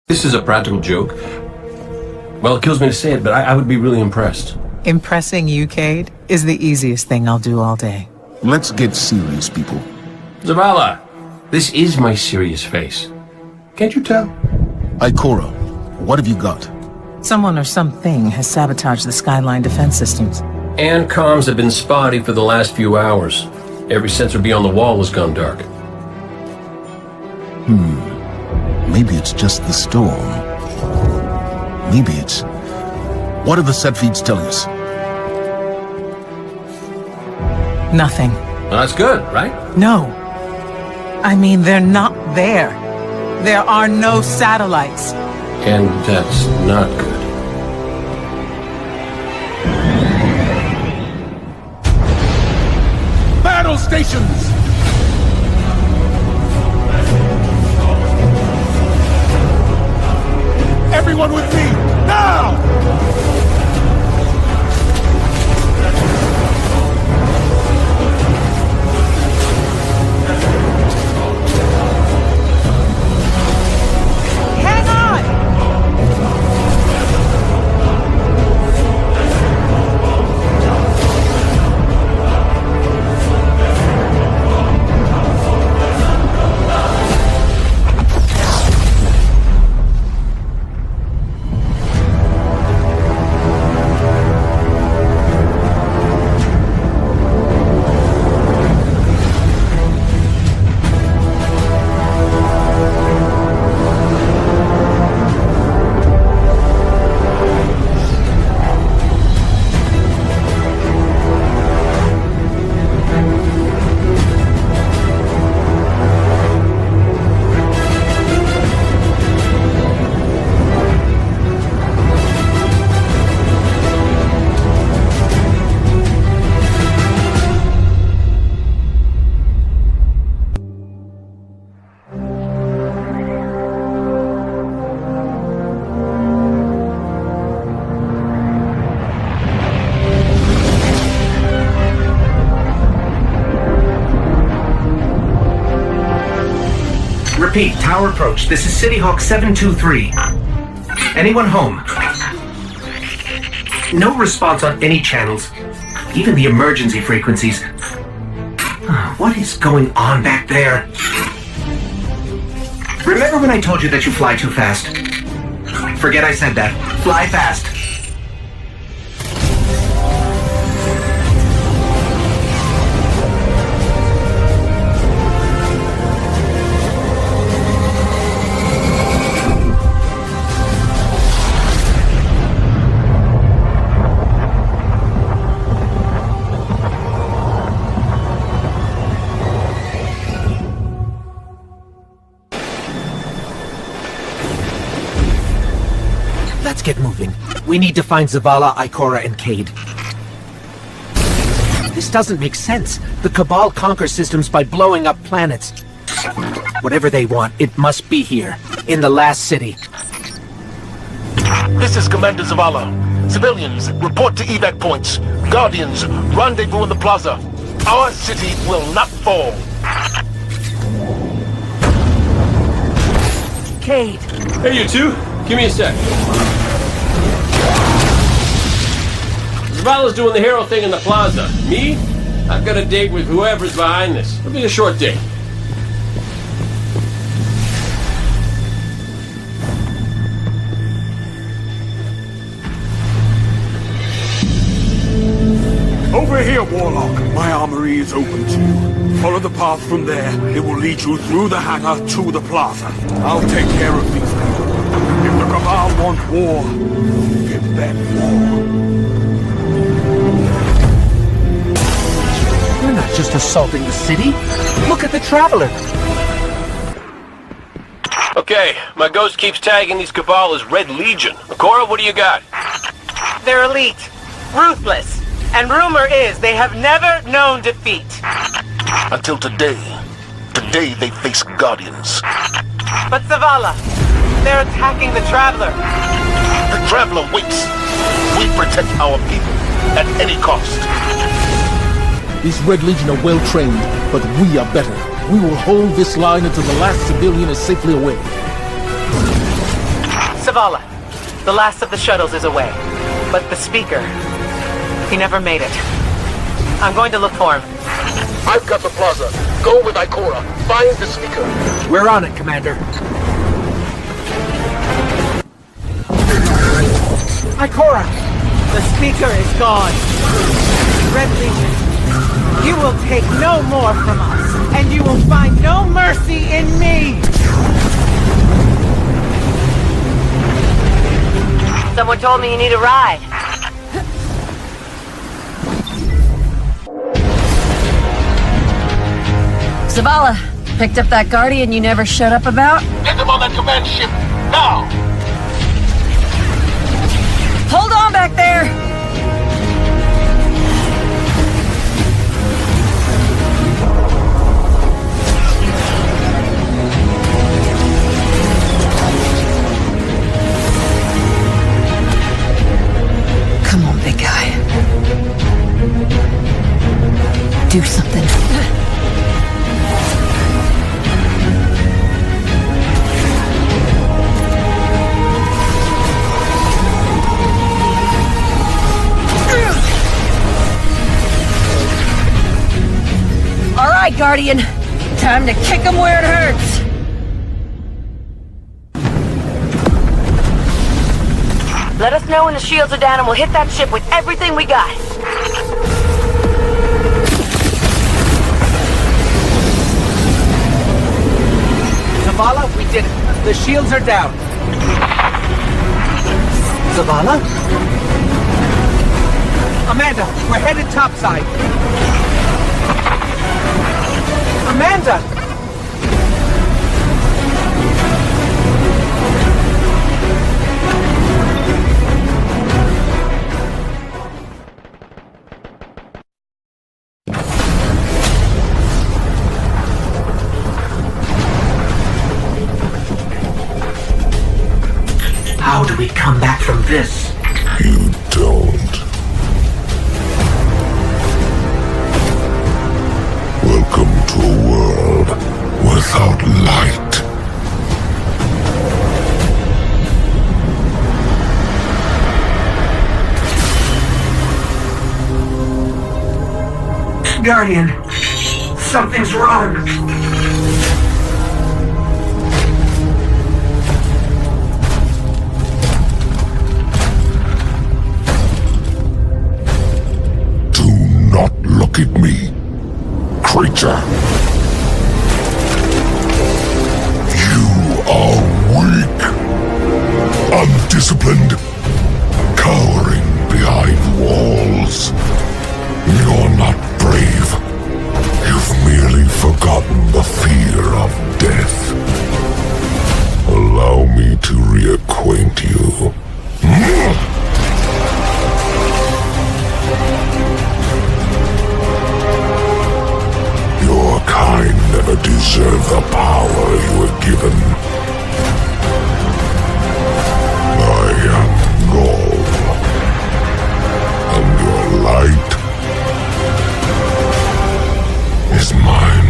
This is a practical joke. Well, it kills me to say it, but I would be really impressed. Impressing you, Cade, is the easiest thing I'll do all day. Let's get serious, people. Zavala, this is my serious face. Can't you tell? Ikora, what have you got? Someone or something has sabotaged the Skyline defense systems. And comms have been spotty for the last few hours. Every sensor beyond the wall has gone dark. Maybe it's just the storm. Maybe it's... What are the set feeds telling us? Nothing. Well, that's good, right? No. I mean, they're not there. There are no satellites. And that's not good. Battle stations! Everyone with me, now! Repeat, tower approach. This is City Hawk 723. Anyone home? No response on any channels, even the emergency frequencies. What is going on back there? Remember when I told you that you fly too fast? Forget I said that. Fly fast. Let's get moving. We need to find Zavala, Ikora, and Cade. This doesn't make sense. The Cabal conquers systems by blowing up planets. Whatever they want, it must be here, in the last city. This is Commander Zavala. Civilians, report to evac points. Guardians, rendezvous in the plaza. Our city will not fall. Cade! Hey, you two. Give me a sec. Zavala's doing the hero thing in the plaza. Me? I've got a date with whoever's behind this. It'll be a short date. Over here, Warlock. My armory is open to you. Follow the path from there. It will lead you through the hangar to the plaza. I'll take care of these people. If the Cabal want war, give them war. We're not just assaulting the city. Look at the Traveler. Okay, my ghost keeps tagging these Cabal as Red Legion. Ikora, what do you got? They're elite, ruthless, and rumor is they have never known defeat. Until today. Today they face Guardians. But Zavala, they're attacking the Traveler. The Traveler waits. We protect our people at any cost. These Red Legion are well trained, but we are better. We will hold this line until the last civilian is safely away. Zavala, the last of the shuttles is away. But the speaker, he never made it. I'm going to look for him. I've got the plaza. Go with Ikora. Find the speaker. We're on it, Commander. Ikora! The speaker is gone. Red Legion, you will take no more from us, and you will find no mercy in me! Someone told me you need a ride. Zavala, picked up that Guardian you never showed up about? Get them on that command ship, now! Hold on back there! Come on, big guy. Do something. All right, Guardian. Time to kick him where it hurts. Let us know when the shields are down and we'll hit that ship with everything we got. Zavala, we did it. The shields are down. Zavala? Amanda, we're headed topside. Amanda! How do we come back from this? You don't. Welcome to a world without light. Guardian, something's wrong. Do not look at me, creature. You are weak, undisciplined, cowering behind walls. You're not brave. You've merely forgotten the fear of death. Allow me to reacquaint you. Your kind never deserved the power you were given. I am Gaul, and your light is mine.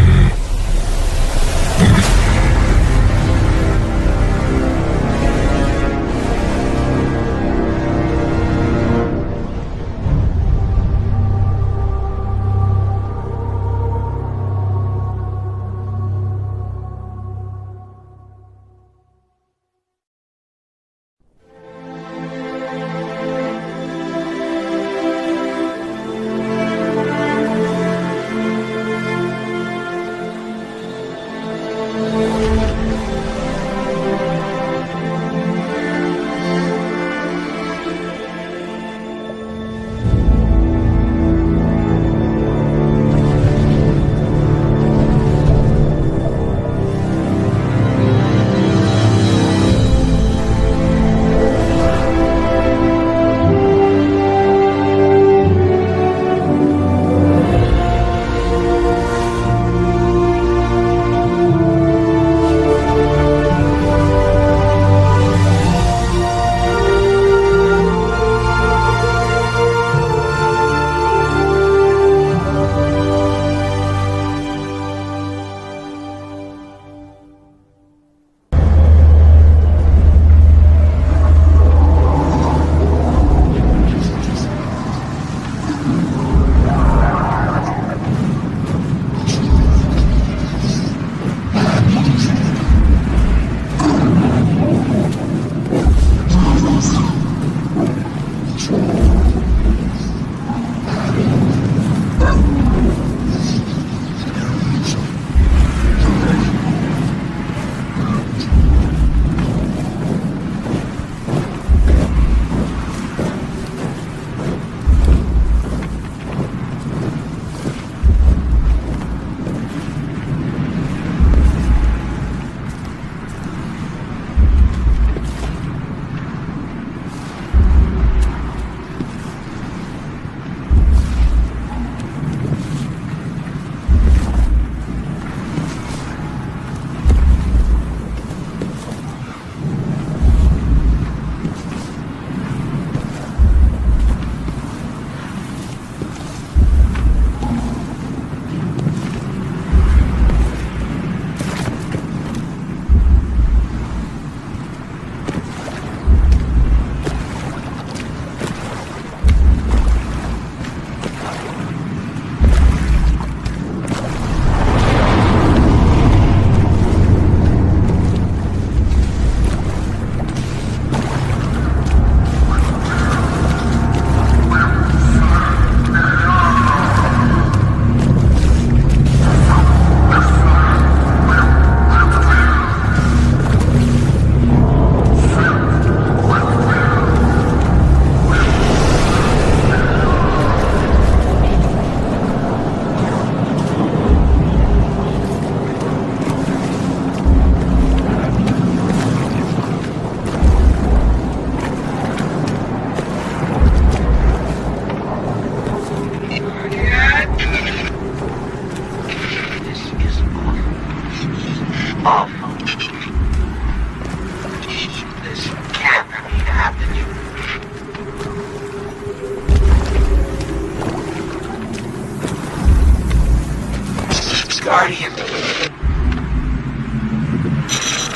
Guardian.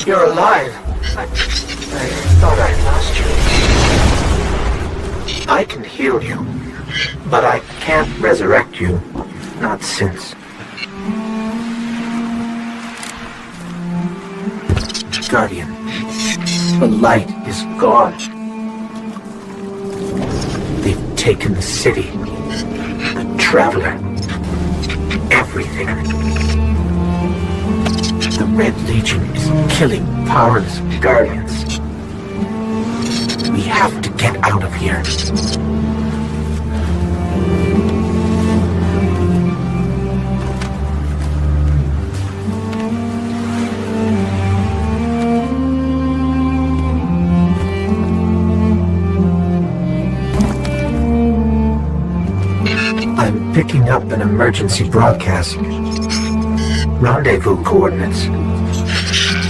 You're alive. I thought I lost you. I can heal you, but I can't resurrect you. Not since. Guardian, the light is gone. They've taken the city, the Traveler, everything. The Red Legion is killing powerless Guardians. We have to get out of here. I'm picking up an emergency broadcast. Rendezvous coordinates.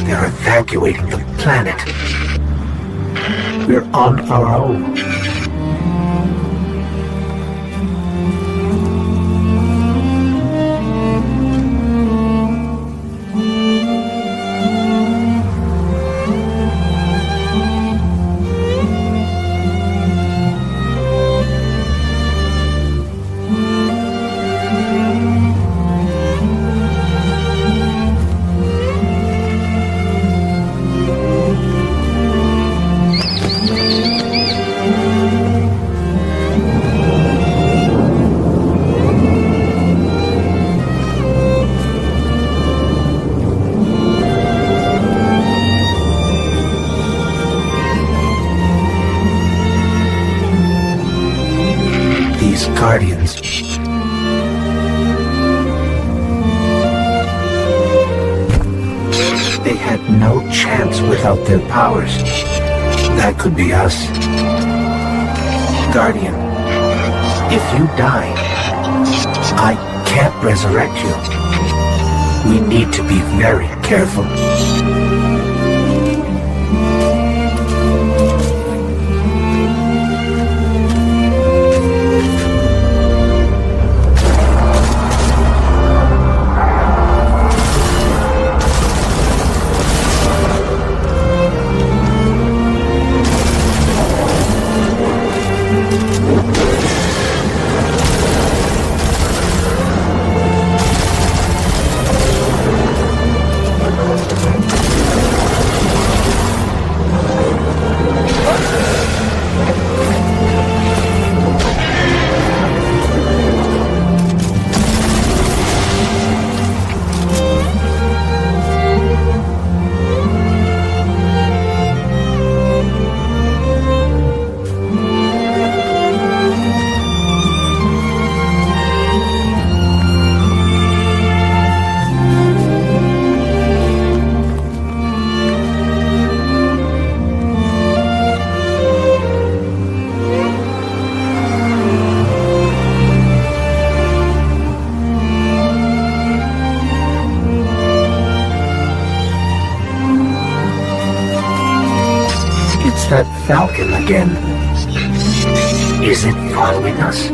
They're evacuating the planet. We're on our own. Guardians. They had no chance without their powers. That could be us. Guardian, if you die, I can't resurrect you. We need to be very careful. That Falcon again. Is it following us?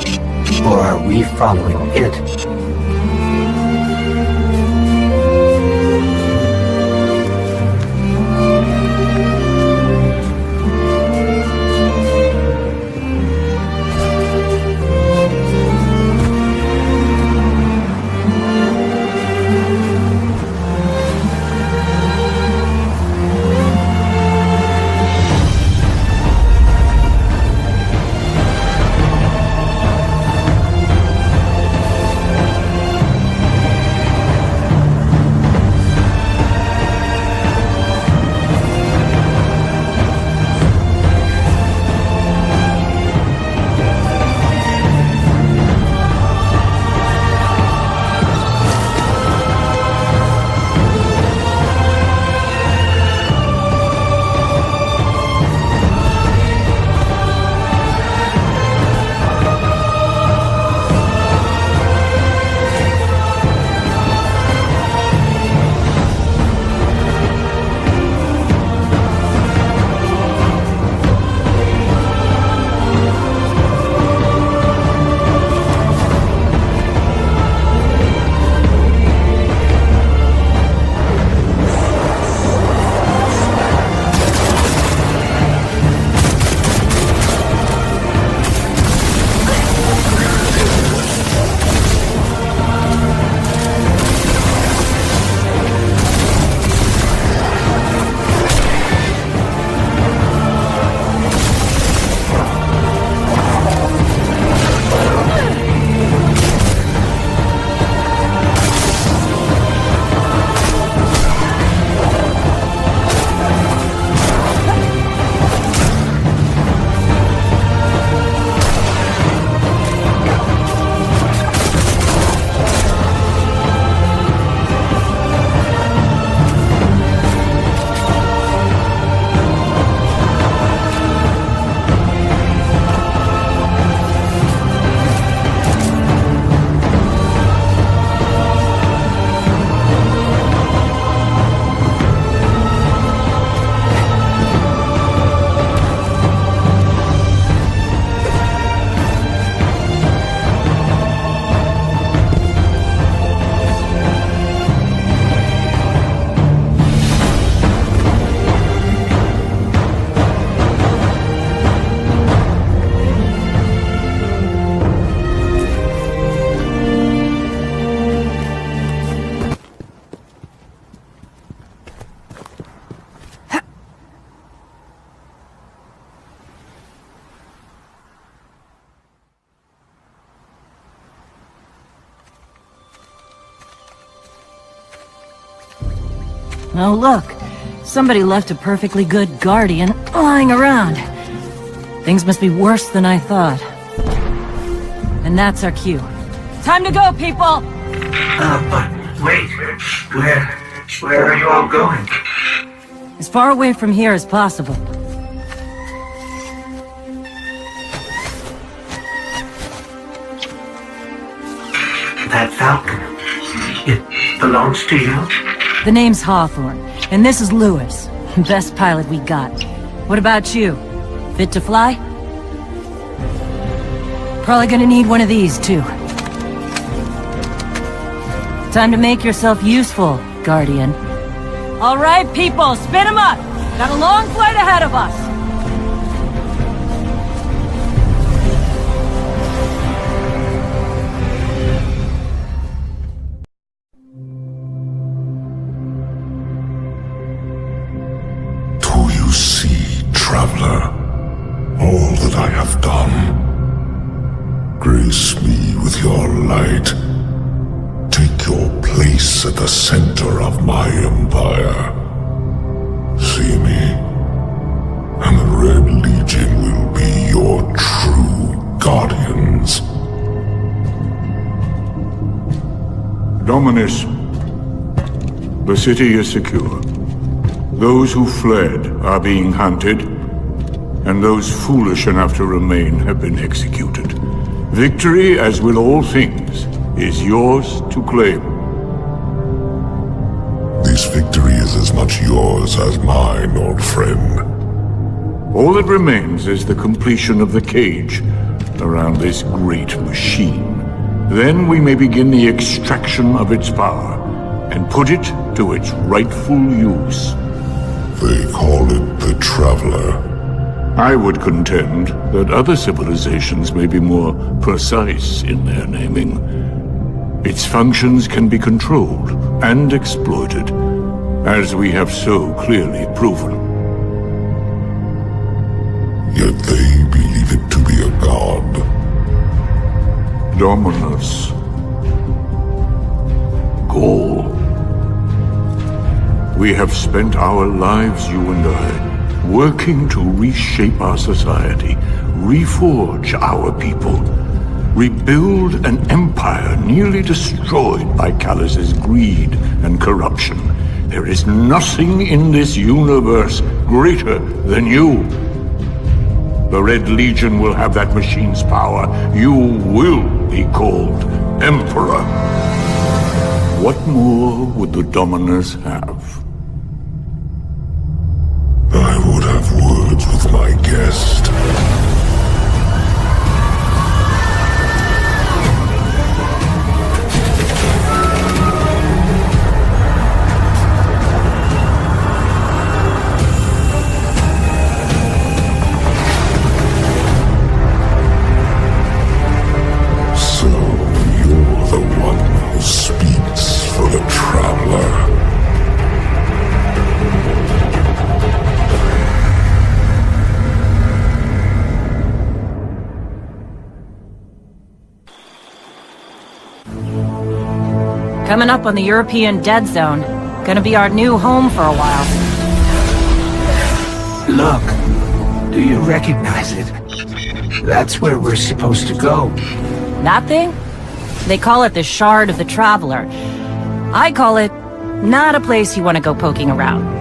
Or are we following it? Oh, look. Somebody left a perfectly good guardian lying around. Things must be worse than I thought. And that's our cue. Time to go, people! But wait. Where are you all going? As far away from here as possible. That falcon, it belongs to you? The name's Hawthorne, and this is Lewis. Best pilot we got. What about you? Fit to fly? Probably gonna need one of these, too. Time to make yourself useful, Guardian. All right, people, spin 'em up! Got a long flight ahead of us! Do you see, traveler, all that I have done? Grace me with your light. Take your place at the center of my empire. See me, and the Red Legion will be your true guardians. Dominus, the city is secure. Those who fled are being hunted, and those foolish enough to remain have been executed. Victory, as with all things, is yours to claim. This victory is as much yours as mine, old friend. All that remains is the completion of the cage around this great machine. Then we may begin the extraction of its power and put it to its rightful use. They call it the Traveler. I would contend that other civilizations may be more precise in their naming. Its functions can be controlled and exploited, as we have so clearly proven. Yet they believe it to be a god. Dominus. Gaul. We have spent our lives, you and I, working to reshape our society, reforge our people, rebuild an empire nearly destroyed by Callus's greed and corruption. There is nothing in this universe greater than you. The Red Legion will have that machine's power. You will be called Emperor. What more would the Dominus have? I would have words with my guest. So you're the one who speaks for the Traveler. Coming up on the European Dead Zone. Gonna be our new home for a while. Look, do you recognize it? That's where we're supposed to go. That thing? They call it the Shard of the Traveler. I call it not a place you want to go poking around.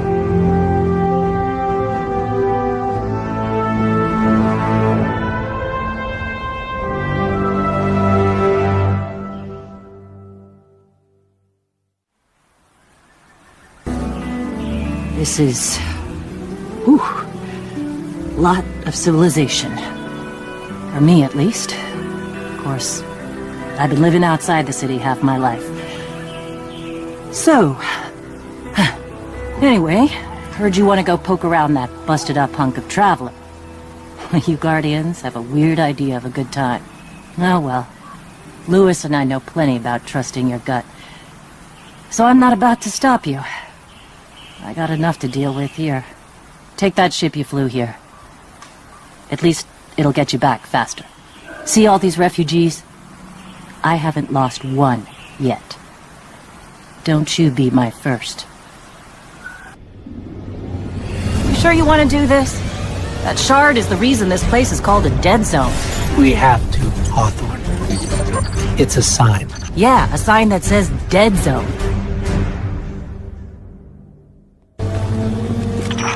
This is... whew, lot of civilization. For me, at least. Of course, I've been living outside the city half my life. So... anyway, heard you want to go poke around that busted-up hunk of Traveler. You Guardians have a weird idea of a good time. Oh well. Lewis and I know plenty about trusting your gut. So I'm not about to stop you. I got enough to deal with here. Take that ship you flew here. At least, it'll get you back faster. See all these refugees? I haven't lost one yet. Don't you be my first. sure you want to do this? That shard is the reason this place is called a dead zone. We have to, Hawthorne. It's a sign. Yeah, a sign that says dead zone.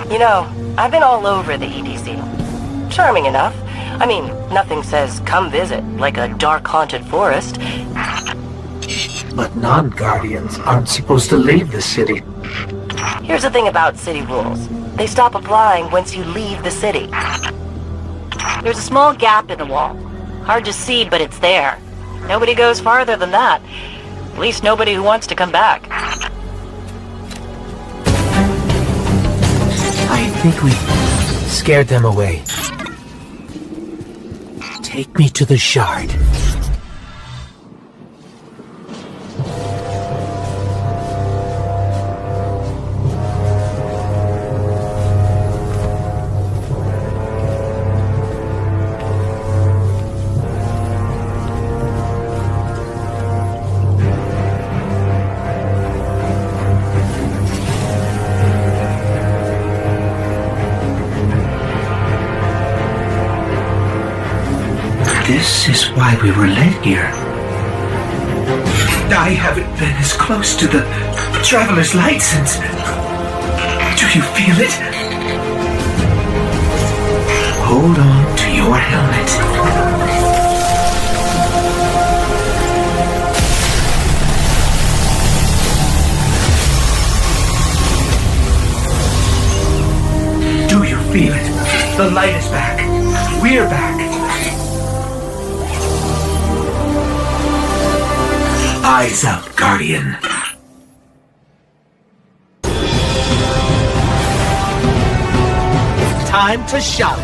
You know, I've been all over the EDZ. Charming enough. I mean, nothing says come visit, like a dark haunted forest. But non-Guardians aren't supposed to leave the city. Here's the thing about city rules. They stop applying once you leave the city. There's a small gap in the wall. Hard to see, but it's there. Nobody goes farther than that. At least nobody who wants to come back. I think we scared them away. Take me to the shard. This is why we were led here. I haven't been as close to the Traveler's Light since... Do you feel it? Hold on to your helmet. Do you feel it? The light is back. We're back. Eyes up, Guardian. Time to shout.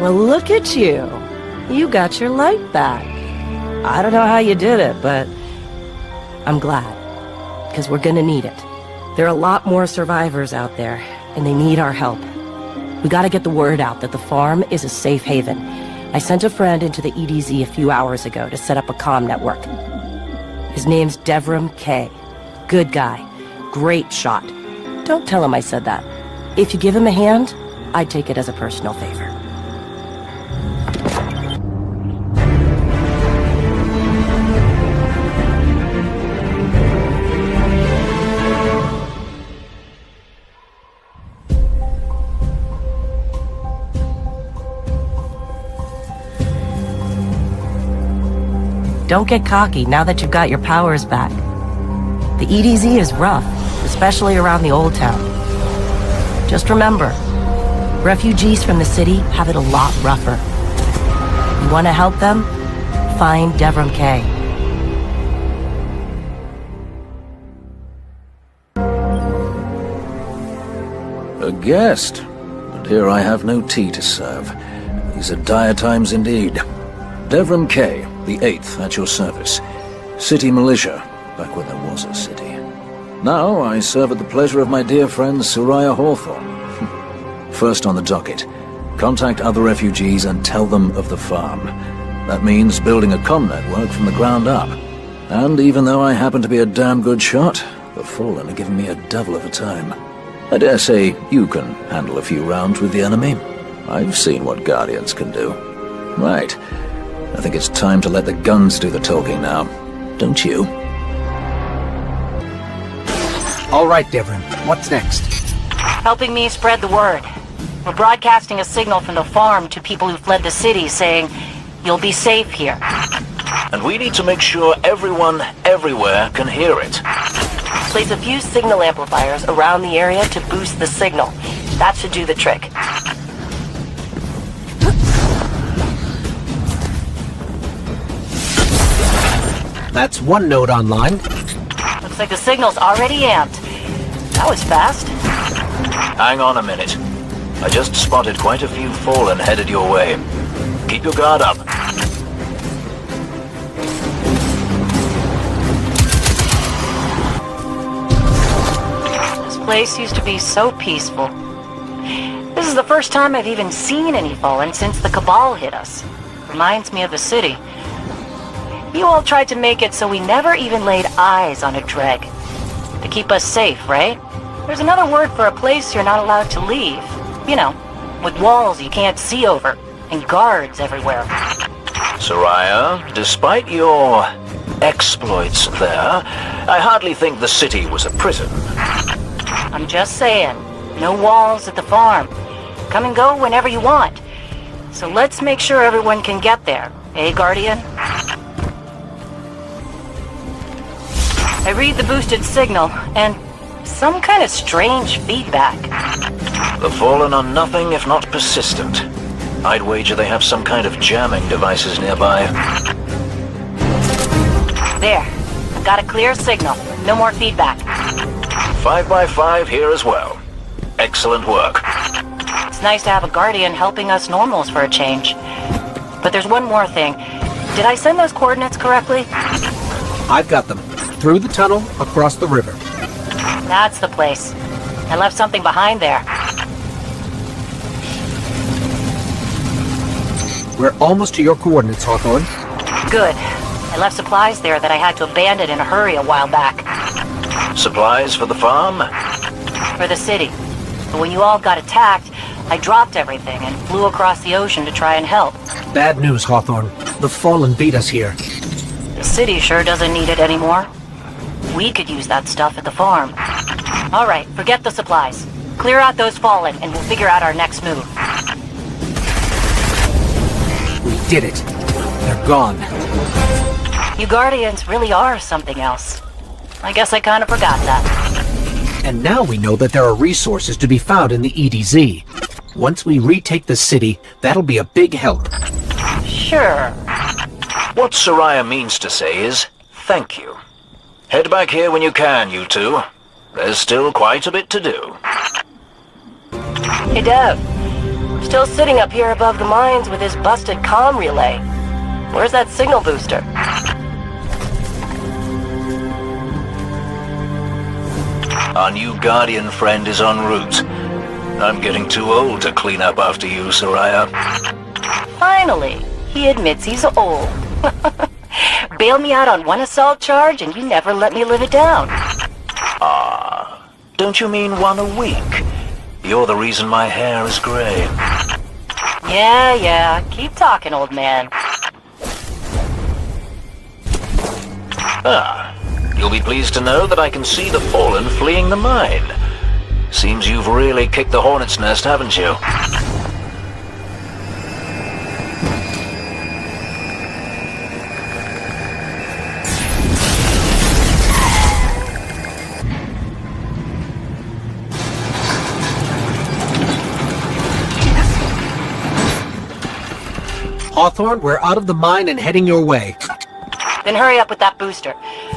Well, look at you. You got your light back. I don't know how you did it, but I'm glad. Because we're gonna need it. There are a lot more survivors out there, and they need our help. We gotta get the word out that the farm is a safe haven. I sent a friend into the EDZ a few hours ago to set up a comm network. His name's Devram K. Good guy. Great shot. Don't tell him I said that. If you give him a hand, I'd take it as a personal favor. Don't get cocky now that you've got your powers back. The EDZ is rough, especially around the Old Town. Just remember, refugees from the city have it a lot rougher. You want to help them? Find Devram K. A guest, and here I have no tea to serve. These are dire times indeed. Devram K, the 8th, at your service. City militia, back when there was a city. Now I serve at the pleasure of my dear friend Soraya Hawthorne. First on the docket, contact other refugees and tell them of the farm. That means building a comm network from the ground up. And even though I happen to be a damn good shot, the Fallen are giving me a devil of a time. I dare say you can handle a few rounds with the enemy. I've seen what Guardians can do. Right. I think it's time to let the guns do the talking now. Don't you? All right, Devram. What's next? Helping me spread the word. We're broadcasting a signal from the farm to people who fled the city saying, you'll be safe here. And we need to make sure everyone, everywhere, can hear it. Place a few signal amplifiers around the area to boost the signal. That should do the trick. That's one node online. Looks like the signal's already amped. That was fast. Hang on a minute. I just spotted quite a few Fallen headed your way. Keep your guard up. This place used to be so peaceful. This is the first time I've even seen any Fallen since the Cabal hit us. Reminds me of the city. You all tried to make it so we never even laid eyes on a Dreg. To keep us safe, right? There's another word for a place you're not allowed to leave. You know, with walls you can't see over, and guards everywhere. Soraya, despite your exploits there, I hardly think the city was a prison. I'm just saying, no walls at the farm. Come and go whenever you want. So let's make sure everyone can get there, eh, Guardian? I read the boosted signal, and some kind of strange feedback. The Fallen are nothing if not persistent. I'd wager they have some kind of jamming devices nearby. There. Got a clear signal. No more feedback. 5x5 here as well. Excellent work. It's nice to have a Guardian helping us normals for a change. But there's one more thing. Did I send those coordinates correctly? I've got them. Through the tunnel, across the river. That's the place. I left something behind there. We're almost to your coordinates, Hawthorne. Good. I left supplies there that I had to abandon in a hurry a while back. Supplies for the farm? For the city. But when you all got attacked, I dropped everything and flew across the ocean to try and help. Bad news, Hawthorne. The Fallen beat us here. The city sure doesn't need it anymore. We could use that stuff at the farm. All right, forget the supplies. Clear out those Fallen, and we'll figure out our next move. We did it. They're gone. You Guardians really are something else. I guess I kind of forgot that. And now we know that there are resources to be found in the EDZ. Once we retake the city, that'll be a big help. Sure. What Soraya means to say is, thank you. Head back here when you can, you two. There's still quite a bit to do. Hey, Dev. We're still sitting up here above the mines with this busted comm relay. Where's that signal booster? Our new Guardian friend is en route. I'm getting too old to clean up after you, Soraya. Finally, he admits he's old. Bail me out on one assault charge and you never let me live it down. Ah, don't you mean one a week? You're the reason my hair is gray. Yeah, keep talking, old man. Ah, you'll be pleased to know that I can see the Fallen fleeing the mine. Seems you've really kicked the hornet's nest, haven't you? Hawthorne, we're out of the mine and heading your way. Then hurry up with that booster.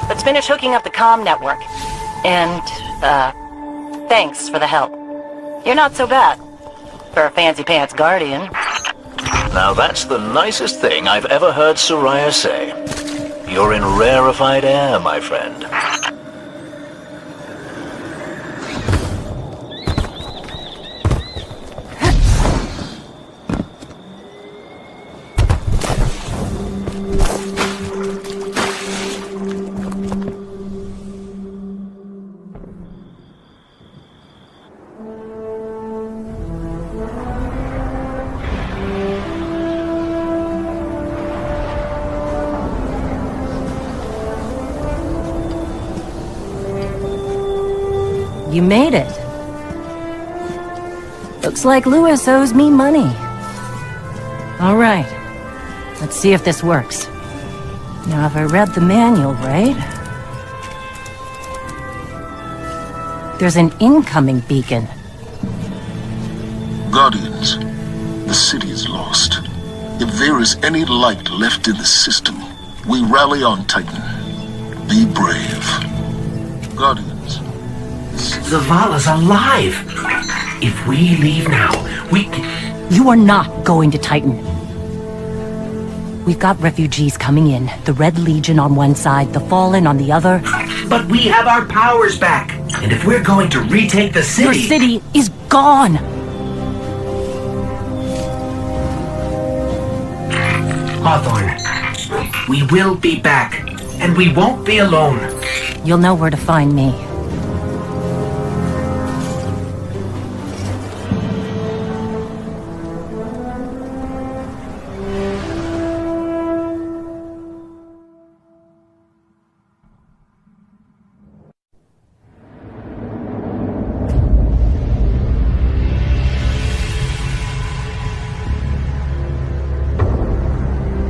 Let's finish hooking up the comm network. And, thanks for the help. You're not so bad. For a fancy-pants Guardian. Now that's the nicest thing I've ever heard Soraya say. You're in rarefied air, my friend. You made it. Looks like Lewis owes me money. All right. Let's see if this works. Now, if I read the manual right... There's an incoming beacon. Guardians, the city is lost. If there is any light left in the system, we rally on Titan. Be brave. Guardians. Zavala's alive! If we leave now, we can... You are not going to Titan. We've got refugees coming in. The Red Legion on one side, the Fallen on the other. But we have our powers back. And if we're going to retake the city... Your city is gone! Hawthorne, we will be back. And we won't be alone. You'll know where to find me.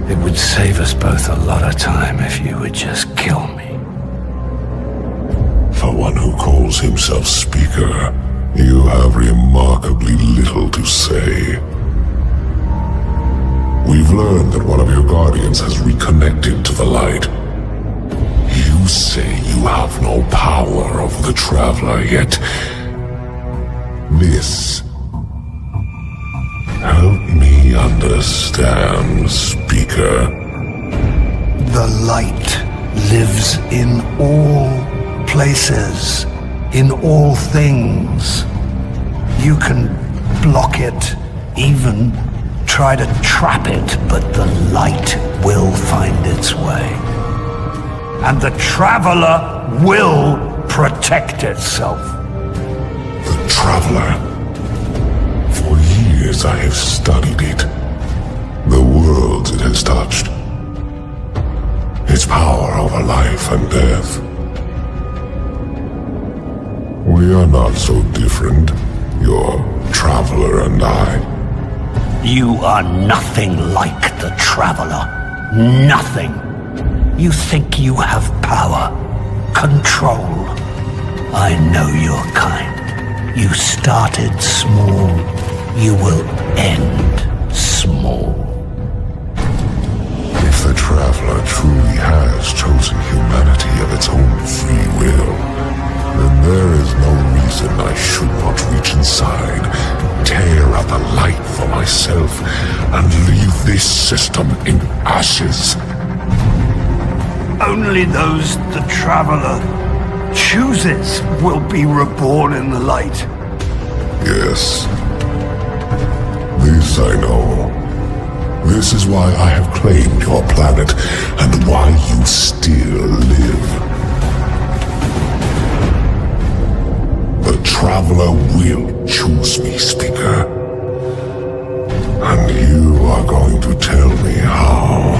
It would save us both a lot of time if you would just kill me. For one who calls himself Speaker, you have remarkably little to say. We've learned that one of your Guardians has reconnected to the light. You say you have no power over the Traveler, yet... this... help me understand, Speaker. The light lives in all places, in all things. You can block it, even try to trap it, but the light will find its way. And the Traveler will protect itself. The Traveler? For years I have studied it. The worlds it has touched. Its power over life and death. We are not so different, your Traveler and I. You are nothing like the Traveler. Nothing. You think you have power, control. I know your kind. You started small. You will end small. If the Traveler truly has chosen humanity of its own free will, then there is no reason I should not reach inside, tear out the light for myself, and leave this system in ashes. Only those the Traveler chooses will be reborn in the light. Yes. This I know. This is why I have claimed your planet, and why you still live. The Traveler will choose me, Speaker. And you are going to tell me how.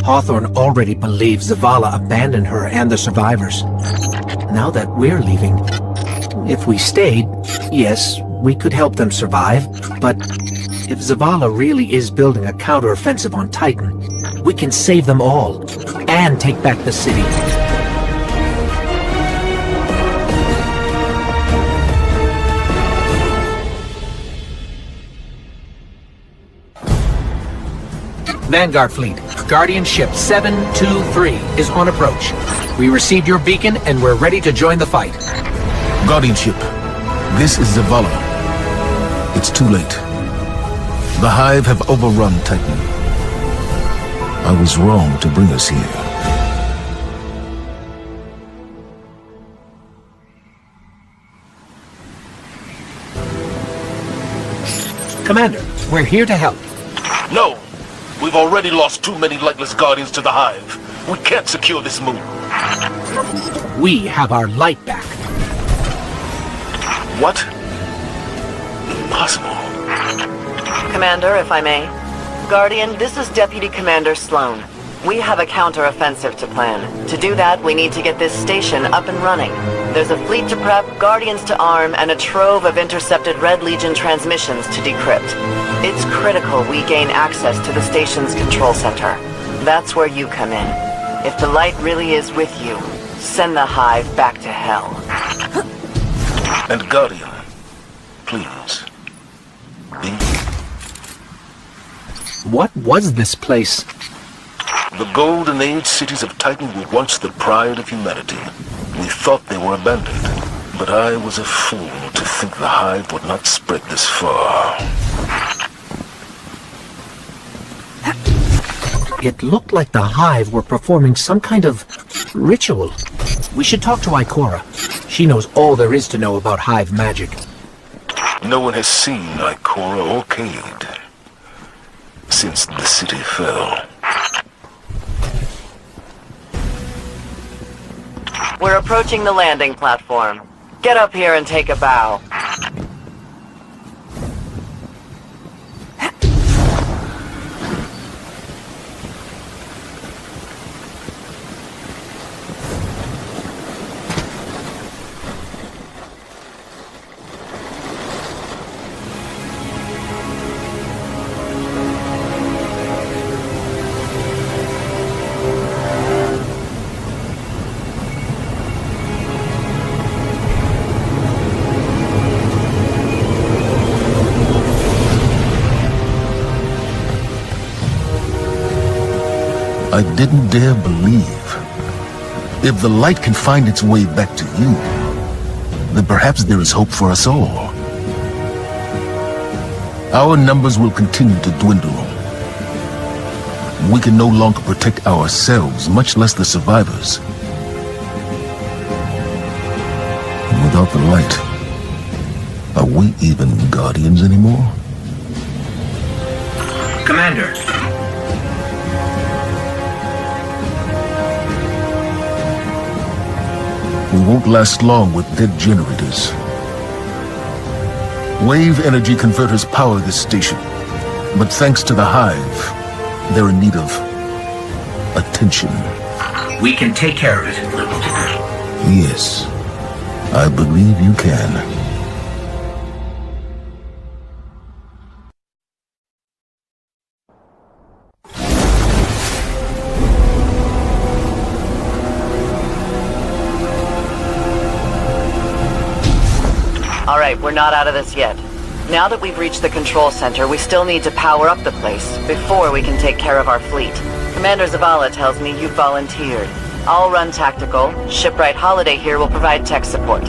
Hawthorne already believes Zavala abandoned her and the survivors. Now that we're leaving, if we stayed, yes, we could help them survive, but if Zavala really is building a counteroffensive on Titan, we can save them all, and take back the city. Vanguard Fleet, Guardian Ship 723 is on approach. We received your beacon and we're ready to join the fight. Guardian Ship, this is Zavala. It's too late. The Hive have overrun Titan. I was wrong to bring us here. Commander, we're here to help. No! We've already lost too many lightless Guardians to the Hive. We can't secure this moon. We have our light back. What? Impossible. Commander, if I may. Guardian, this is Deputy Commander Sloan. We have a counter-offensive to plan. To do that, we need to get this station up and running. There's a fleet to prep, Guardians to arm, and a trove of intercepted Red Legion transmissions to decrypt. It's critical we gain access to the station's control center. That's where you come in. If the light really is with you, send the Hive back to hell. And Guardian, please, be. What was this place? The Golden Age cities of Titan were once the pride of humanity. We thought they were abandoned, but I was a fool to think the Hive would not spread this far. It looked like the Hive were performing some kind of ritual. We should talk to Ikora. She knows all there is to know about Hive magic. No one has seen Ikora or Cade since the city fell. We're approaching the landing platform. Get up here and take a bow. I didn't dare believe. If the light can find its way back to you, then perhaps there is hope for us all. Our numbers will continue to dwindle. We can no longer protect ourselves, much less the survivors. And without the light, are we even Guardians anymore? Commander. We won't last long with dead generators. Wave energy converters power this station, but thanks to the Hive, they're in need of attention. We can take care of it. Yes, I believe you can. Alright, we're not out of this yet. Now that we've reached the control center, we still need to power up the place before we can take care of our fleet. Commander Zavala tells me you've volunteered. I'll run tactical. Shipwright Holiday here will provide tech support.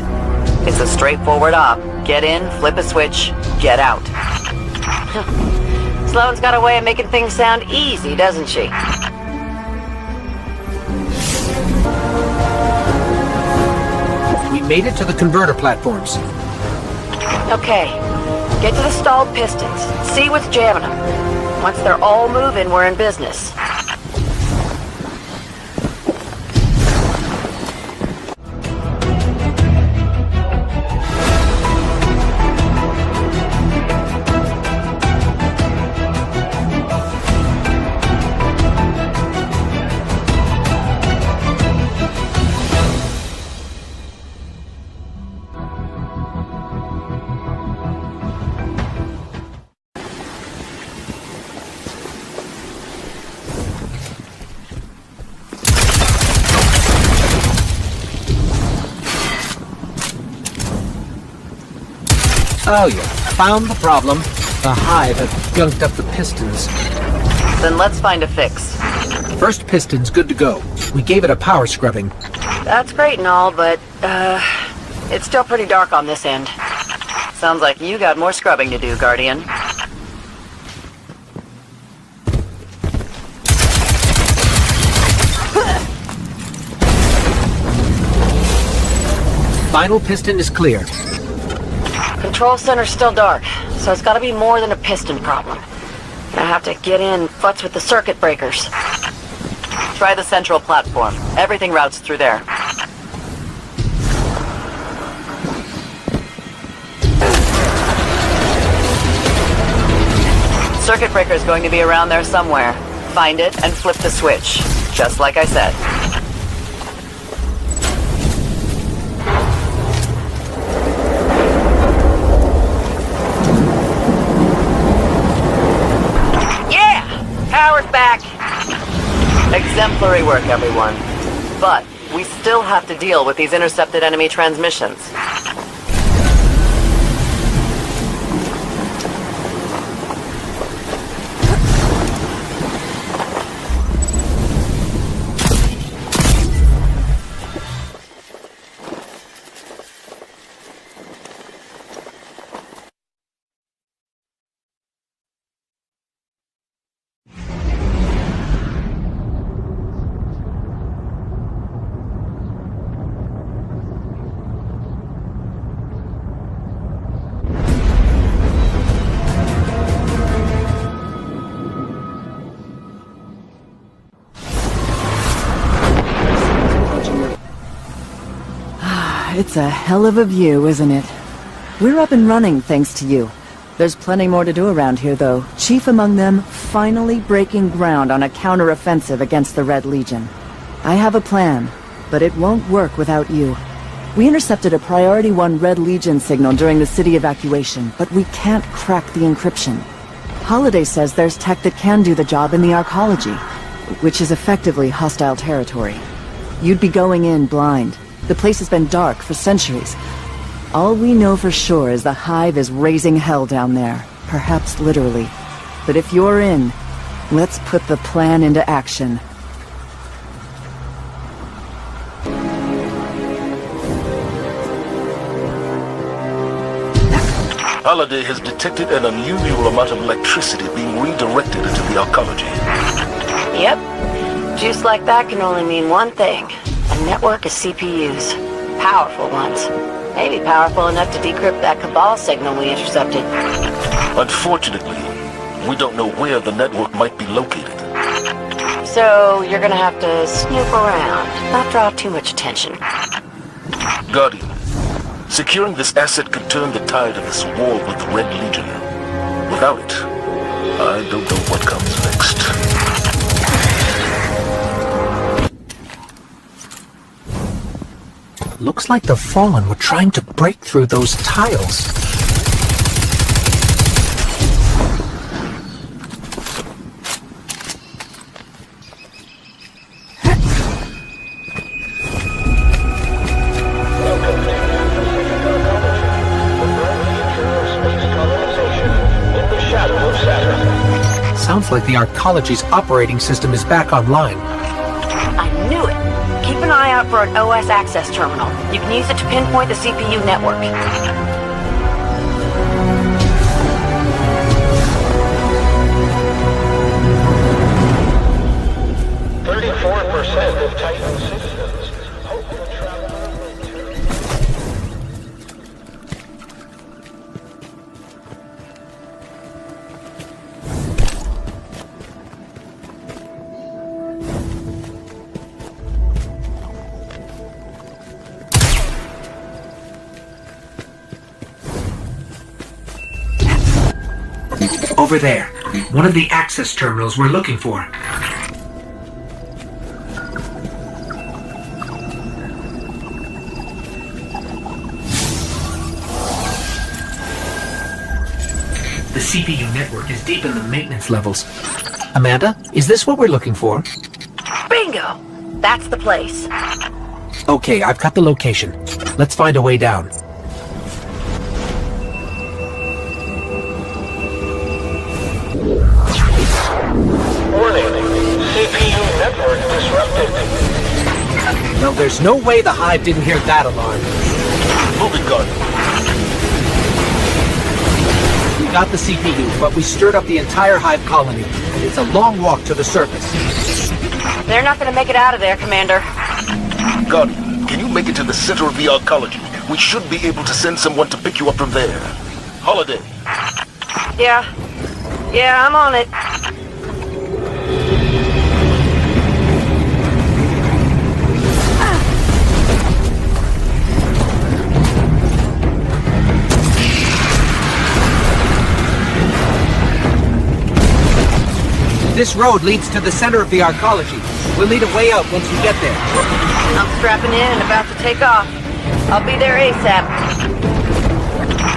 It's a straightforward op. Get in, flip a switch, get out. Sloane's got a way of making things sound easy, doesn't she? We made it to the converter platforms. Okay. Get to the stalled pistons. See what's jamming them. Once they're all moving, we're in business. Oh yeah, found the problem. The Hive have gunked up the pistons. Then let's find a fix. First piston's good to go. We gave it a power scrubbing. That's great and all, but, it's still pretty dark on this end. Sounds like you got more scrubbing to do, Guardian. Final piston is clear. Control center's still dark, so it's gotta be more than a piston problem. I have to get in, futz with the circuit breakers. Try the central platform. Everything routes through there. Circuit breaker is going to be around there somewhere. Find it and flip the switch, just like I said. Power's back! Exemplary work, everyone. But we still have to deal with these intercepted enemy transmissions. It's a hell of a view, isn't it? We're up and running thanks to you. There's plenty more to do around here, though. Chief among them, finally breaking ground on a counter-offensive against the Red Legion. I have a plan, but it won't work without you. We intercepted a Priority 1 Red Legion signal during the city evacuation, but we can't crack the encryption. Holiday says there's tech that can do the job in the arcology, which is effectively hostile territory. You'd be going in blind. The place has been dark for centuries. All we know for sure is the Hive is raising hell down there, perhaps literally. But if you're in, let's put the plan into action. Holiday has detected an unusual amount of electricity being redirected into the arcology. Yep. Juice like that can only mean one thing. A network of CPUs. Powerful ones. Maybe powerful enough to decrypt that Cabal signal we intercepted. Unfortunately, we don't know where the network might be located. So you're gonna have to snoop around, not draw too much attention. Guardian, securing this asset could turn the tide of this war with the Red Legion. Without it, I don't know what comes next. Looks like the Fallen were trying to break through those tiles. Sounds like the arcology's operating system is back online. I knew it! Keep an eye out for an OS access terminal. You can use it to pinpoint the CPU network. 34% of Titan systems. Over there. One of the access terminals we're looking for. The CPU network is deep in the maintenance levels. Amanda, is this what we're looking for? Bingo! That's the place. Okay, I've got the location. Let's find a way down. Warning. CPU network disrupted. Well, there's no way the Hive didn't hear that alarm. Moving gun. We got the CPU, but we stirred up the entire Hive colony, and it's a long walk to the surface. They're not gonna make it out of there, Commander. Guardian, can you make it to the center of the arcology? We should be able to send someone to pick you up from there. Holiday. Yeah, I'm on it. This road leads to the center of the arcology. We'll need a way out once we get there. I'm strapping in and about to take off. I'll be there ASAP.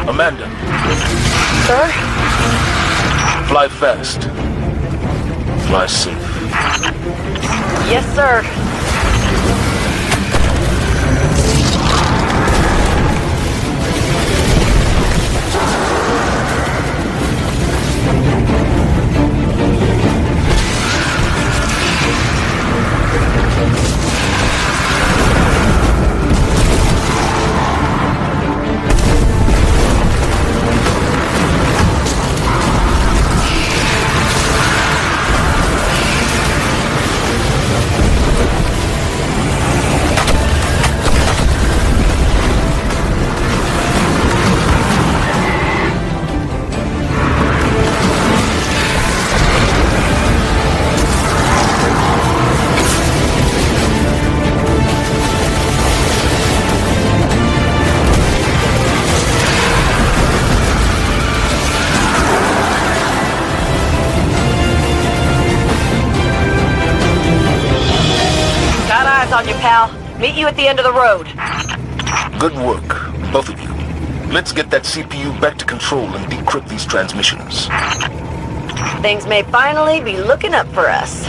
Amanda. Sir? Fly fast. Fly safe. Yes, sir. Meet you at the end of the road. Good work, both of you. Let's get that CPU back to control and decrypt these transmissions. Things may finally be looking up for us.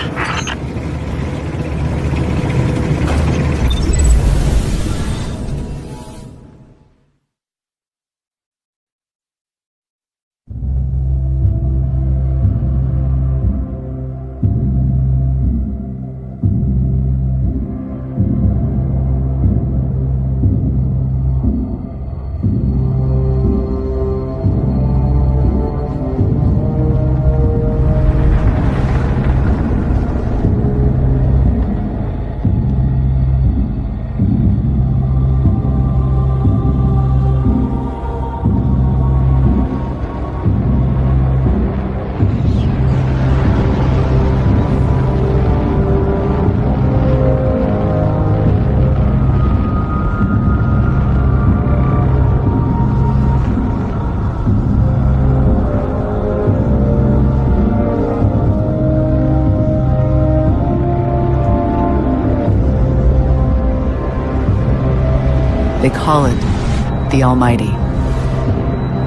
They call it the Almighty.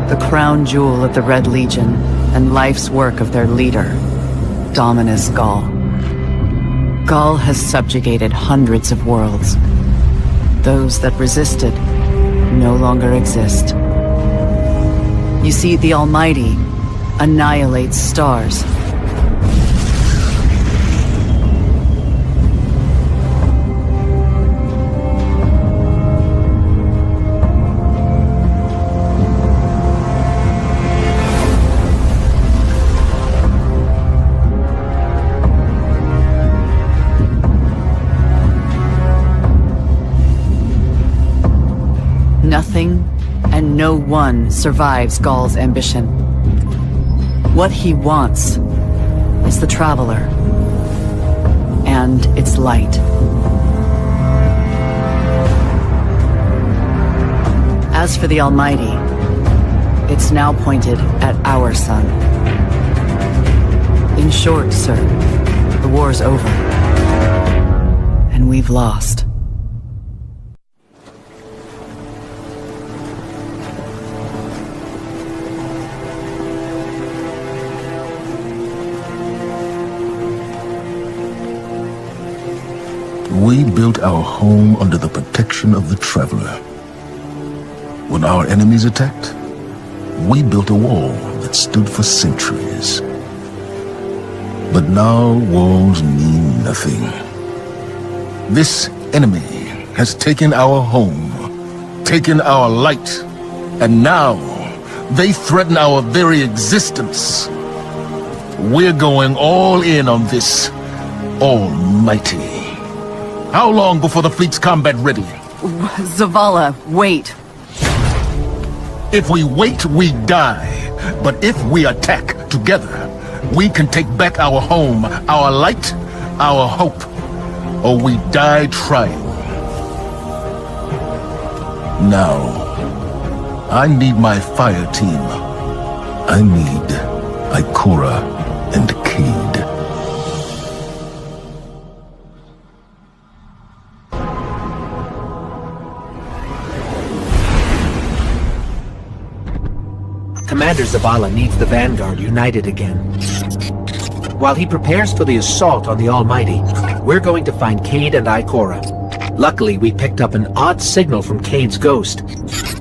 The crown jewel of the Red Legion and life's work of their leader, Dominus Gaul. Gaul has subjugated hundreds of worlds. Those that resisted no longer exist. You see, the Almighty annihilates stars. Nothing and no one survives Gaul's ambition. What he wants is the Traveler and its light. As for the Almighty, it's now pointed at our sun. In short, sir, the war's over, and we've lost. We built our home under the protection of the Traveler. When our enemies attacked, we built a wall that stood for centuries. But now walls mean nothing. This enemy has taken our home, taken our light, and now they threaten our very existence. We're going all in on this Almighty. How long before the fleet's combat ready? Zavala, wait. If we wait, we die. But if we attack together, we can take back our home, our light, our hope. Or we die trying. Now, I need my fire team. I need Ikora and Cade. Commander Zavala needs the Vanguard united again. While he prepares for the assault on the Almighty, we're going to find Cade and Ikora. Luckily, we picked up an odd signal from Cade's ghost.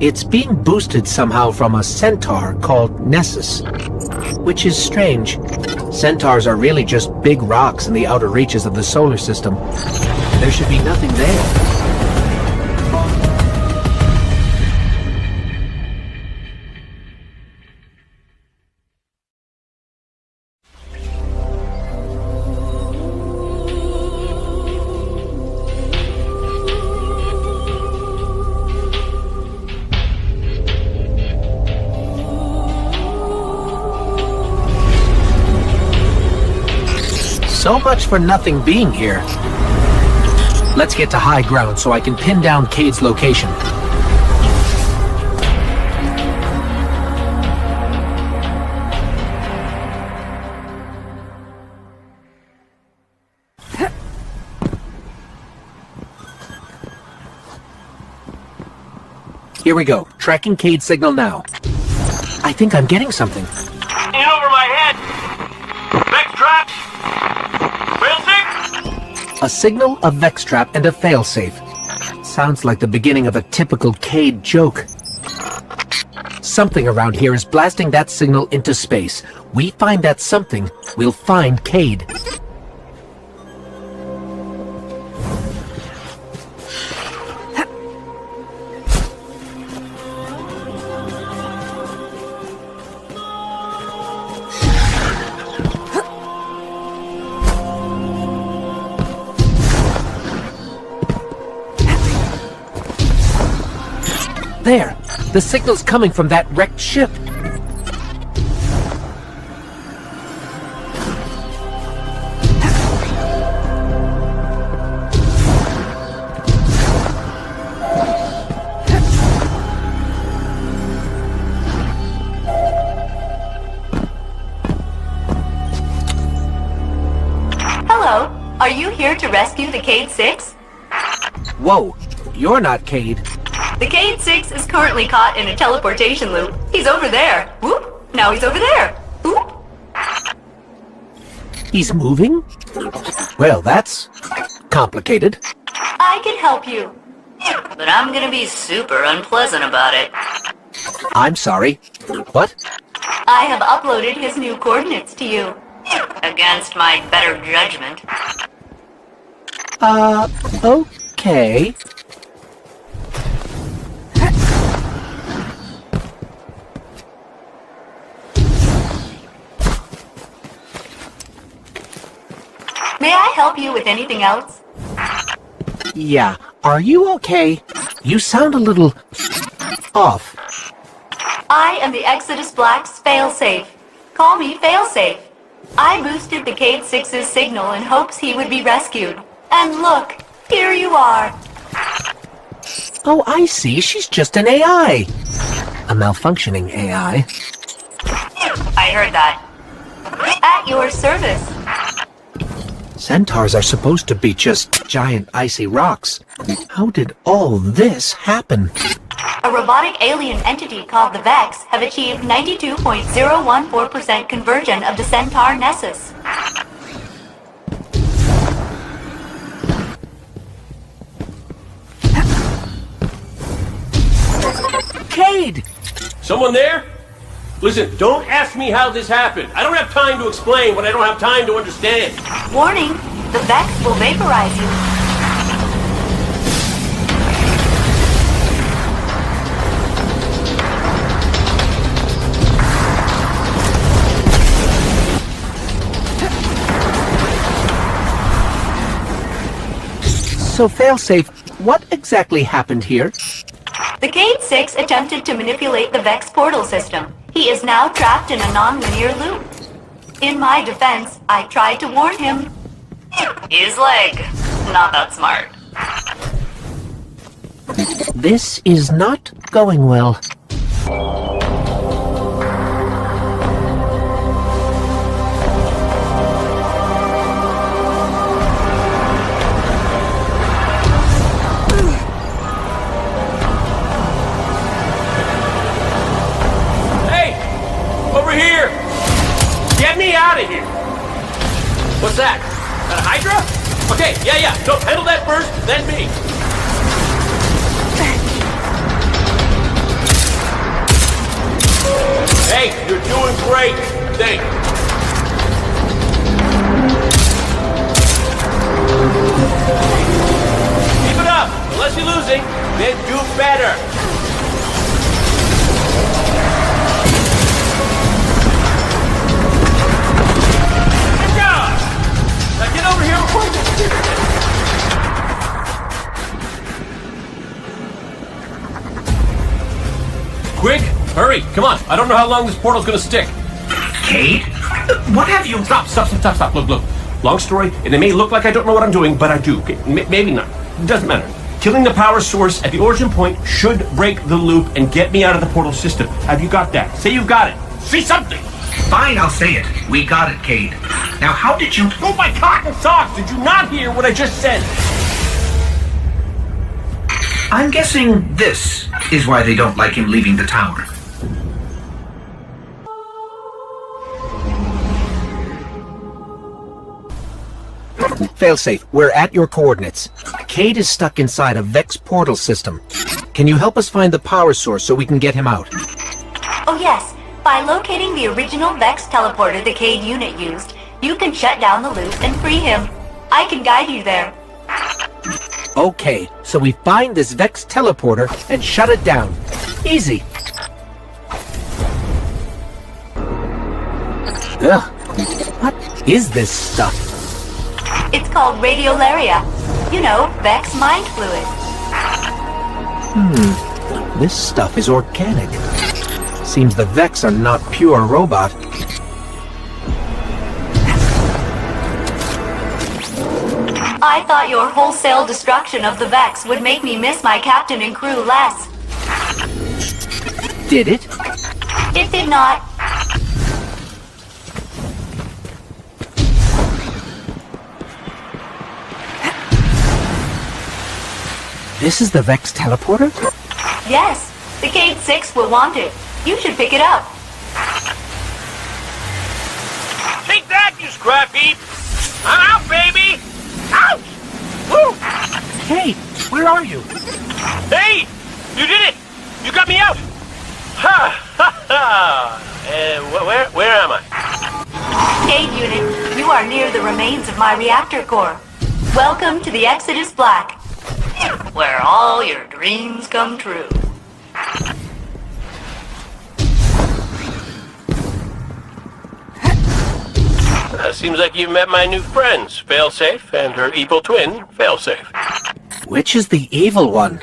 It's being boosted somehow from a centaur called Nessus, which is strange. Centaurs are really just big rocks in the outer reaches of the solar system. There should be nothing there. So much for nothing being here. Let's get to high ground so I can pin down Cade's location. Here we go. Tracking Cade signal now. I think I'm getting something. In over my head. Vex trap. Failsafe. A signal, a Vex trap, and a failsafe. Sounds like the beginning of a typical Cade joke. Something around here is blasting that signal into space. We find that something, we'll find Cade. There! The signal's coming from that wrecked ship. Hello. Are you here to rescue the Cade 6? Whoa! You're not Cade. The Cade 6 is currently caught in a teleportation loop. He's over there. Whoop! Now he's over there. Whoop! He's moving? Well, that's complicated. I can help you. But I'm gonna be super unpleasant about it. I'm sorry. What? I have uploaded his new coordinates to you. Against my better judgment. Okay. May I help you with anything else? Yeah. Are you okay? You sound a little off. I am the Exodus Black's failsafe. Call me Failsafe. I boosted the Cade 6's signal in hopes he would be rescued. And look, here you are. Oh, I see. She's just an AI. A malfunctioning AI. I heard that. At your service. Centaurs are supposed to be just giant icy rocks. How did all this happen? A robotic alien entity called the Vex have achieved 92.014% conversion of the Centaur Nessus. Cade! Someone there? Listen, don't ask me how this happened. I don't have time to explain what I don't have time to understand. Warning, the Vex will vaporize you. So, Failsafe, what exactly happened here? The Cade 6 attempted to manipulate the Vex portal system. He is now trapped in a non-linear loop. In my defense, I tried to warn him. His leg. Not that smart. This is not going well. Get me out of here! What's that? That a Hydra? Okay, yeah. So handle that first, then me. Hey, you're doing great. Thanks. Keep it up. Unless you're losing, then do better. Now get over here before you get Quick! Hurry! Come on! I don't know how long this portal's gonna stick. Cade? What have you... Stop! Look. Long story, and it may look like I don't know what I'm doing, but I do. Okay? Maybe not. It doesn't matter. Killing the power source at the origin point should break the loop and get me out of the portal system. Have you got that? Say you've got it. Say something! Fine, I'll say it. We got it, Cade. Now, how did you... Oh, my cotton socks! Did you not hear what I just said? I'm guessing this is why they don't like him leaving the tower. Failsafe, we're at your coordinates. Cade is stuck inside a Vex portal system. Can you help us find the power source so we can get him out? Oh yes, by locating the original Vex teleporter the Cade unit used, you can shut down the loop and free him. I can guide you there. Okay, so we find this Vex teleporter and shut it down. Easy. Ugh, what is this stuff? It's called radiolaria. You know, Vex mind fluid. This stuff is organic. Seems the Vex are not pure robot. I thought your wholesale destruction of the Vex would make me miss my captain and crew less. Did it? It did not. This is the Vex teleporter? Yes, the Cade 6 will want it. You should pick it up. Take that, you scrap heap! I'm out, baby! Ouch! Woo! Hey, where are you? Hey! You did it! You got me out! Ha! Ha! Ha! Where am I? Cade unit, you are near the remains of my reactor core. Welcome to the Exodus Black, where all your dreams come true. Seems like you've met my new friends, Failsafe and her evil twin, Failsafe. Which is the evil one?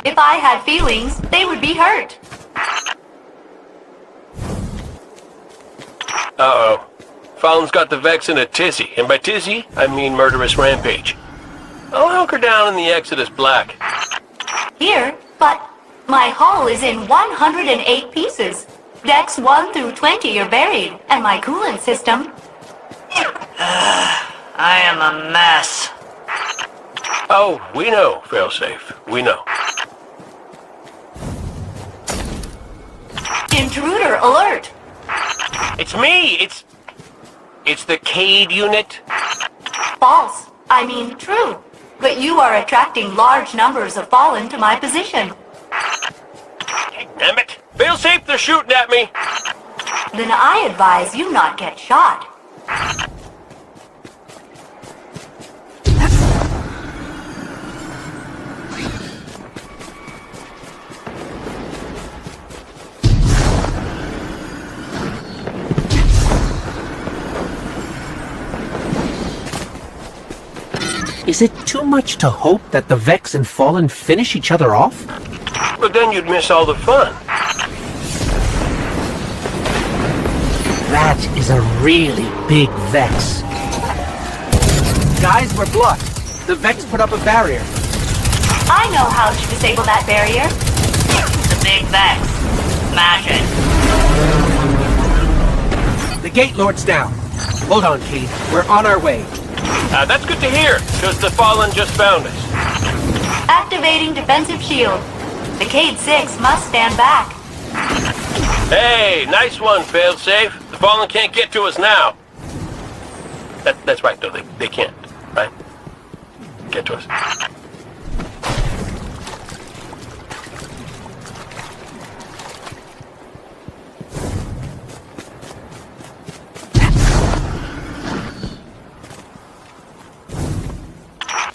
If I had feelings, they would be hurt. Uh-oh. Fallon's got the Vex in a tizzy, and by tizzy, I mean murderous rampage. I'll hunker down in the Exodus Black. Here, but my hull is in 108 pieces. Decks 1 through 20 are buried, and my coolant system... I am a mess. Oh, we know, Failsafe. We know. Intruder alert! It's me! It's the Cade unit. False. I mean true. But you are attracting large numbers of Fallen to my position. Damn it! Failsafe, they're shooting at me! Then I advise you not get shot. Is it too much to hope that the Vex and Fallen finish each other off? But then you'd miss all the fun. That is a really big Vex. Guys, we're blocked. The Vex put up a barrier. I know how to disable that barrier. The big Vex. Smash it. The Gate Lord's down. Hold on, Cade. We're on our way. That's good to hear, because the Fallen just found us. Activating defensive shield. The Cade 6 must stand back. Hey, nice one, Failsafe. The Fallen can't get to us now. That's right, though. They can't, right? Get to us.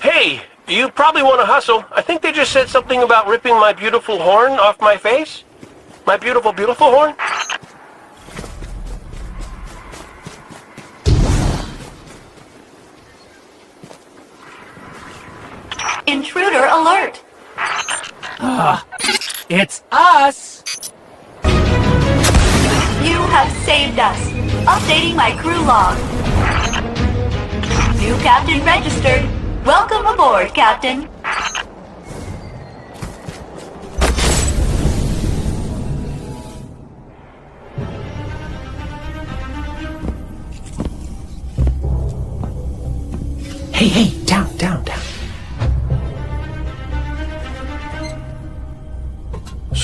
Hey, you probably want to hustle. I think they just said something about ripping my beautiful horn off my face. My beautiful, beautiful horn? Intruder alert! It's us! You have saved us. Updating my crew log. New captain registered. Welcome aboard, Captain. Hey, down.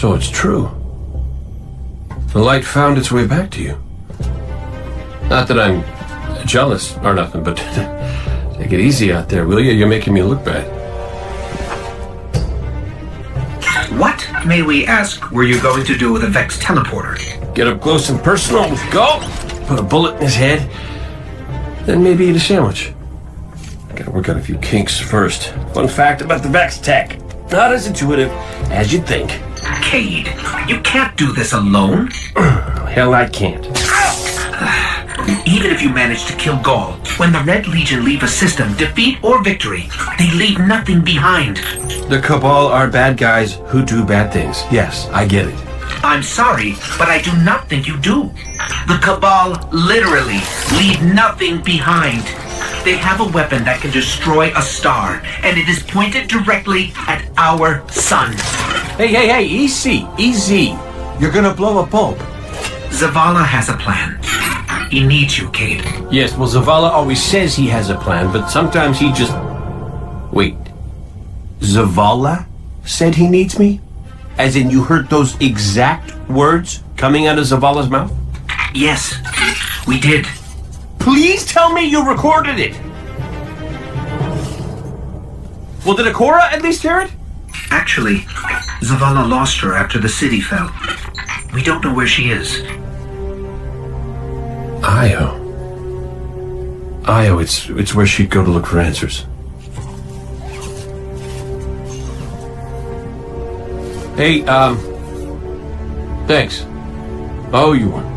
So it's true. The light found its way back to you. Not that I'm jealous or nothing, but take it easy out there, will you? You're making me look bad. What, may we ask, were you going to do with a Vex teleporter? Get up close and personal with Gull, put a bullet in his head, then maybe eat a sandwich. Gotta work out a few kinks first. Fun fact about the Vex tech. Not as intuitive as you'd think. Cade, you can't do this alone. Hell, I can't. Even if you manage to kill Gaul, when the Red Legion leave a system, defeat or victory, they leave nothing behind. The Cabal are bad guys who do bad things. Yes, I get it. I'm sorry, but I do not think you do. The Cabal literally leave nothing behind. They have a weapon that can destroy a star, and it is pointed directly at our sun. Hey, easy. You're gonna blow a bulb. Zavala has a plan. He needs you, Cade. Yes, well, Zavala always says he has a plan, but sometimes he just... Wait. Zavala said he needs me? As in you heard those exact words coming out of Zavala's mouth? Yes, we did. Please tell me you recorded it! Well, did Ikora at least hear it? Actually, Zavala lost her after the city fell. We don't know where she is. Io, it's where she'd go to look for answers. Hey, thanks. Oh, you won.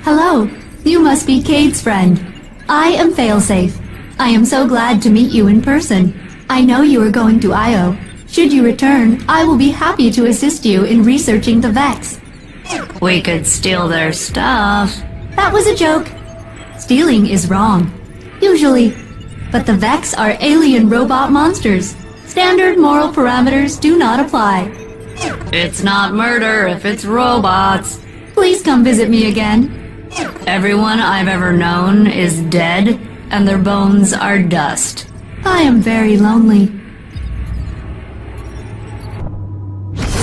Hello, you must be Cade's friend. I am Failsafe. I am so glad to meet you in person. I know you are going to Io. Should you return, I will be happy to assist you in researching the Vex. We could steal their stuff. That was a joke. Stealing is wrong. Usually. But the Vex are alien robot monsters. Standard moral parameters do not apply. It's not murder if it's robots. Please come visit me again. Everyone I've ever known is dead, and their bones are dust. I am very lonely.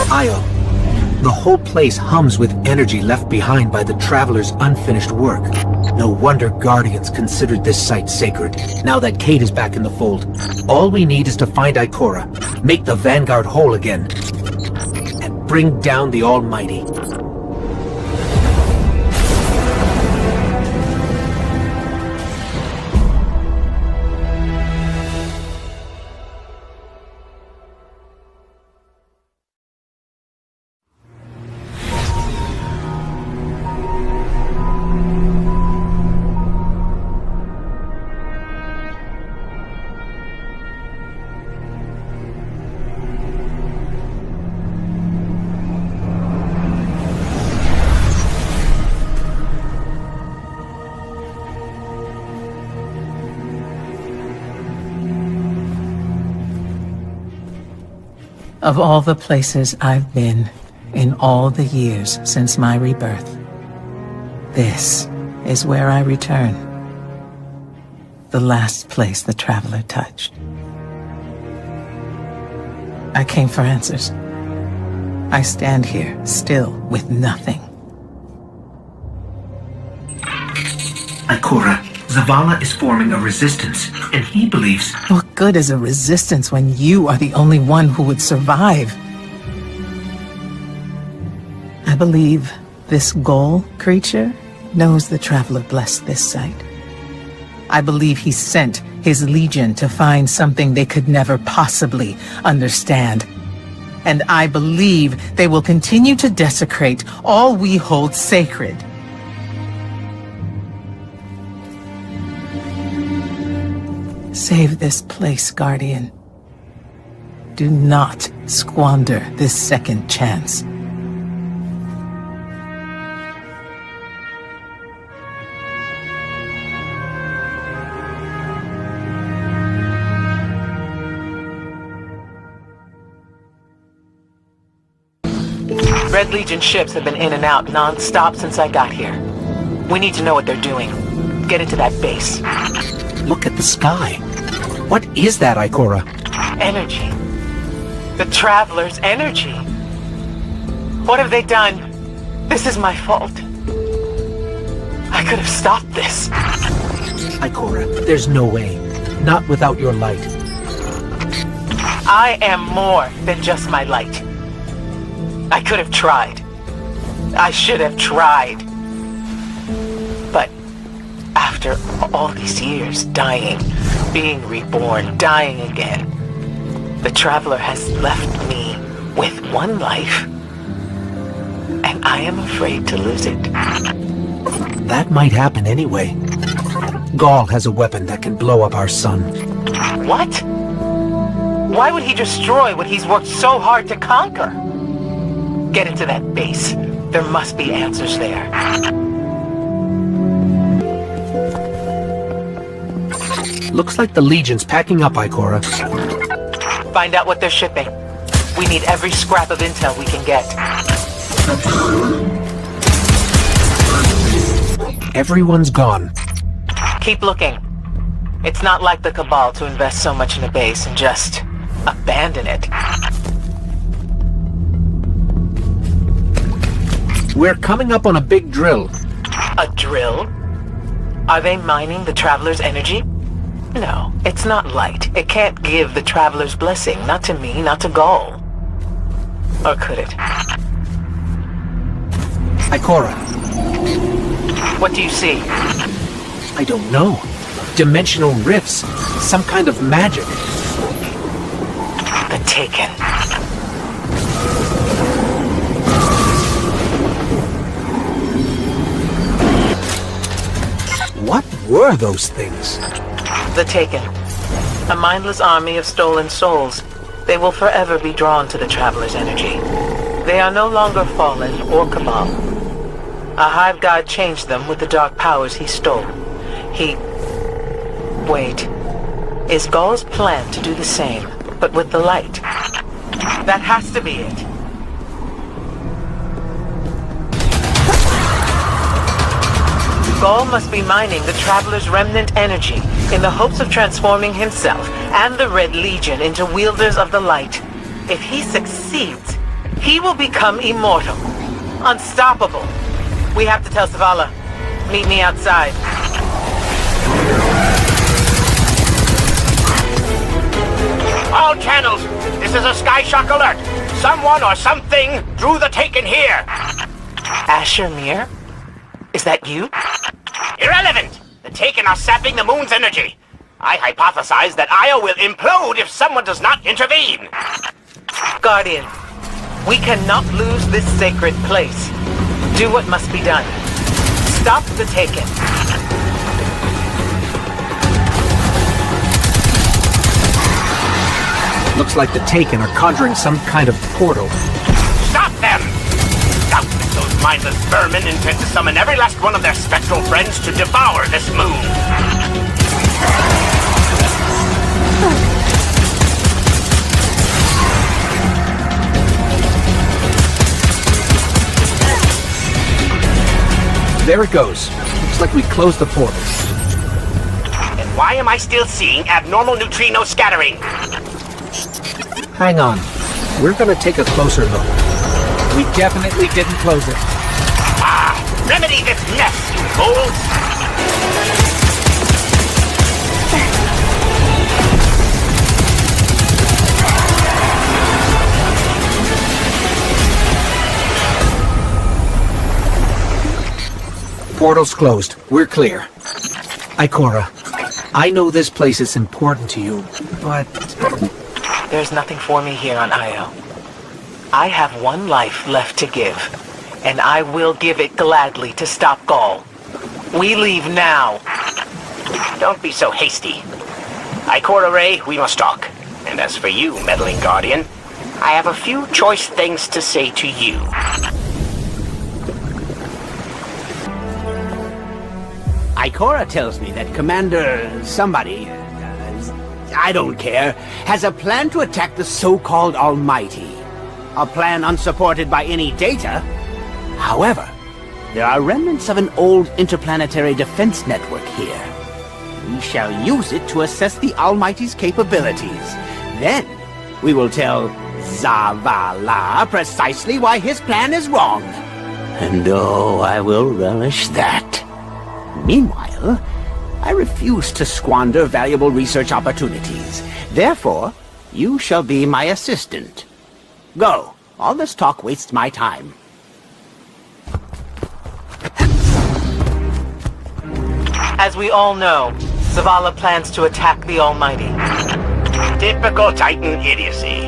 Io, the whole place hums with energy left behind by the Traveler's unfinished work. No wonder Guardians considered this site sacred, now that Cade is back in the fold. All we need is to find Ikora, make the Vanguard whole again, and bring down the Almighty. Of all the places I've been in all the years since my rebirth, this is where I return. The last place the Traveler touched. I came for answers. I stand here, still, with nothing. Ikora, Zavala is forming a resistance, and he believes... What good is a resistance when you are the only one who would survive? I believe this Ghoul creature knows the Traveler blessed this site. I believe he sent his legion to find something they could never possibly understand. And I believe they will continue to desecrate all we hold sacred. Save this place, Guardian. Do not squander this second chance. Red Legion ships have been in and out non-stop since I got here. We need to know what they're doing. Get into that base. Look at the sky. What is that, Ikora? Energy. The Traveler's energy. What have they done? This is my fault. I could have stopped this. Ikora, there's no way. Not without your light. I am more than just my light. I could have tried. I should have tried. But after all these years, dying, being reborn, dying again, the Traveler has left me with one life, and I am afraid to lose it. That might happen anyway. Gaul has a weapon that can blow up our sun. What? Why would he destroy what he's worked so hard to conquer? Get into that base. There must be answers there. Looks like the Legion's packing up, Ikora. Find out what they're shipping. We need every scrap of intel we can get. Everyone's gone. Keep looking. It's not like the Cabal to invest so much in a base and just abandon it. We're coming up on a big drill. A drill? Are they mining the Traveler's energy? No, it's not light. It can't give the Traveler's blessing. Not to me, not to Gaul. Or could it? Ikora. What do you see? I don't know. Dimensional rifts. Some kind of magic. The Taken. What were those things? The Taken. A mindless army of stolen souls. They will forever be drawn to the Traveler's energy. They are no longer fallen or Cabal. A hive god changed them with the dark powers he stole. Wait. Is Gaul's plan to do the same, but with the light? That has to be it. Gaul must be mining the Traveler's remnant energy in the hopes of transforming himself and the Red Legion into wielders of the light. If he succeeds, he will become immortal, unstoppable. We have to tell Zavala. Meet me outside. All channels, this is a Skyshock alert. Someone or something drew the Taken here. Asher Mir? Is that you? Irrelevant. The Taken are sapping the moon's energy. I hypothesize that Io will implode if someone does not intervene. Guardian, we cannot lose this sacred place. Do what must be done. Stop the Taken. Looks like the Taken are conjuring some kind of portal. Stop them! Doubtless those mindless vermin intend to summon every last one of their spectral friends to devour this moon. There it goes. Looks like we closed the portal. And why am I still seeing abnormal neutrino scattering? Hang on. We're gonna take a closer look. We definitely didn't close it. Ah! Remedy this mess, you fools! Portal's closed. We're clear. Ikora, I know this place is important to you, but... There's nothing for me here on Io. I have one life left to give, and I will give it gladly to stop Gaul. We leave now. Don't be so hasty. Ikora Ray, we must talk. And as for you, meddling Guardian, I have a few choice things to say to you. Ikora tells me that Commander somebody, I don't care, has a plan to attack the so-called Almighty. A plan unsupported by any data. However, There are remnants of an old interplanetary defense network here. We shall use it to assess the Almighty's capabilities. Then, we will tell Zavala precisely why his plan is wrong. And oh, I will relish that. Meanwhile, I refuse to squander valuable research opportunities. Therefore, you shall be my assistant. Go. All this talk wastes my time. As we all know, Zavala plans to attack the Almighty. Typical Titan idiocy.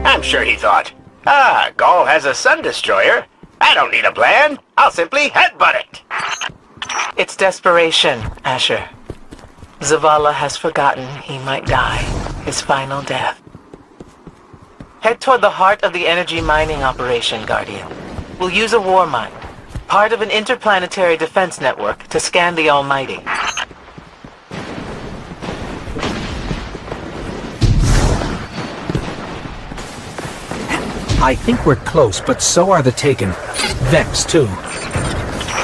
I'm sure he thought, Gaul has a sun destroyer. I don't need a plan. I'll simply headbutt it. It's desperation, Asher. Zavala has forgotten he might die, his final death. Head toward the heart of the energy mining operation, Guardian. We'll use a war mine, part of an interplanetary defense network, to scan the Almighty. I think we're close, but so are the Taken. Vex, too.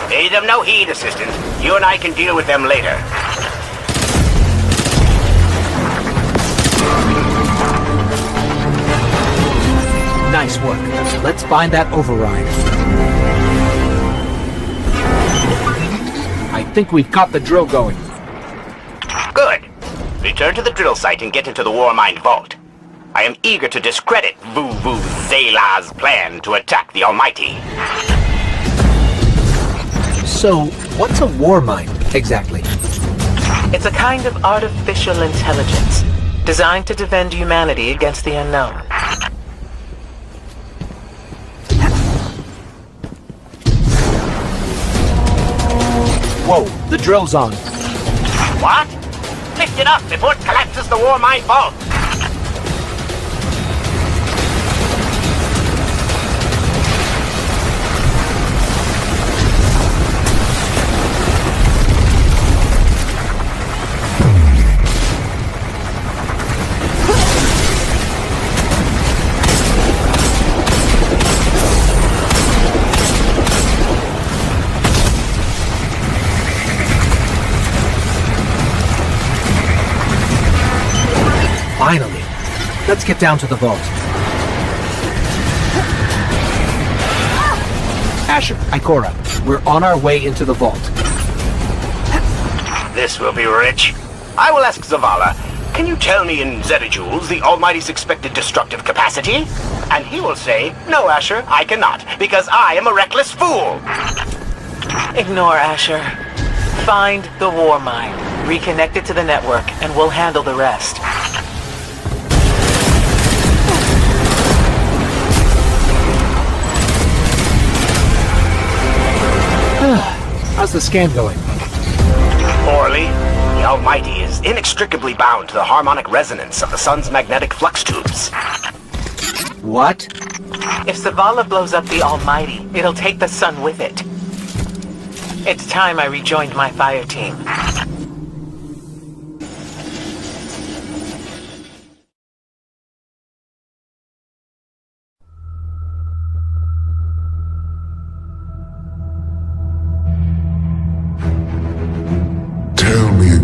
Pay them no heed, Assistant. You and I can deal with them later. Nice work. Let's find that override. I think we've got the drill going. Good. Return to the drill site and get into the war mine vault. I am eager to discredit Vuvu Zela's plan to attack the Almighty. So, what's a war mine, exactly? It's a kind of artificial intelligence, designed to defend humanity against the unknown. Whoa, the drill's on. What? Lift it up before it collapses the war mine vault. Finally. Let's get down to the vault. Asher, Ikora, we're on our way into the vault. This will be rich. I will ask Zavala, can you tell me in zettajoules the Almighty's expected destructive capacity? And he will say, no, Asher, I cannot, because I am a reckless fool. Ignore Asher. Find the war mine, reconnect it to the network, and we'll handle the rest. How's the scan going? Poorly. The Almighty is inextricably bound to the harmonic resonance of the sun's magnetic flux tubes. What? If Zavala blows up the Almighty, it'll take the sun with it. It's time I rejoined my fire team.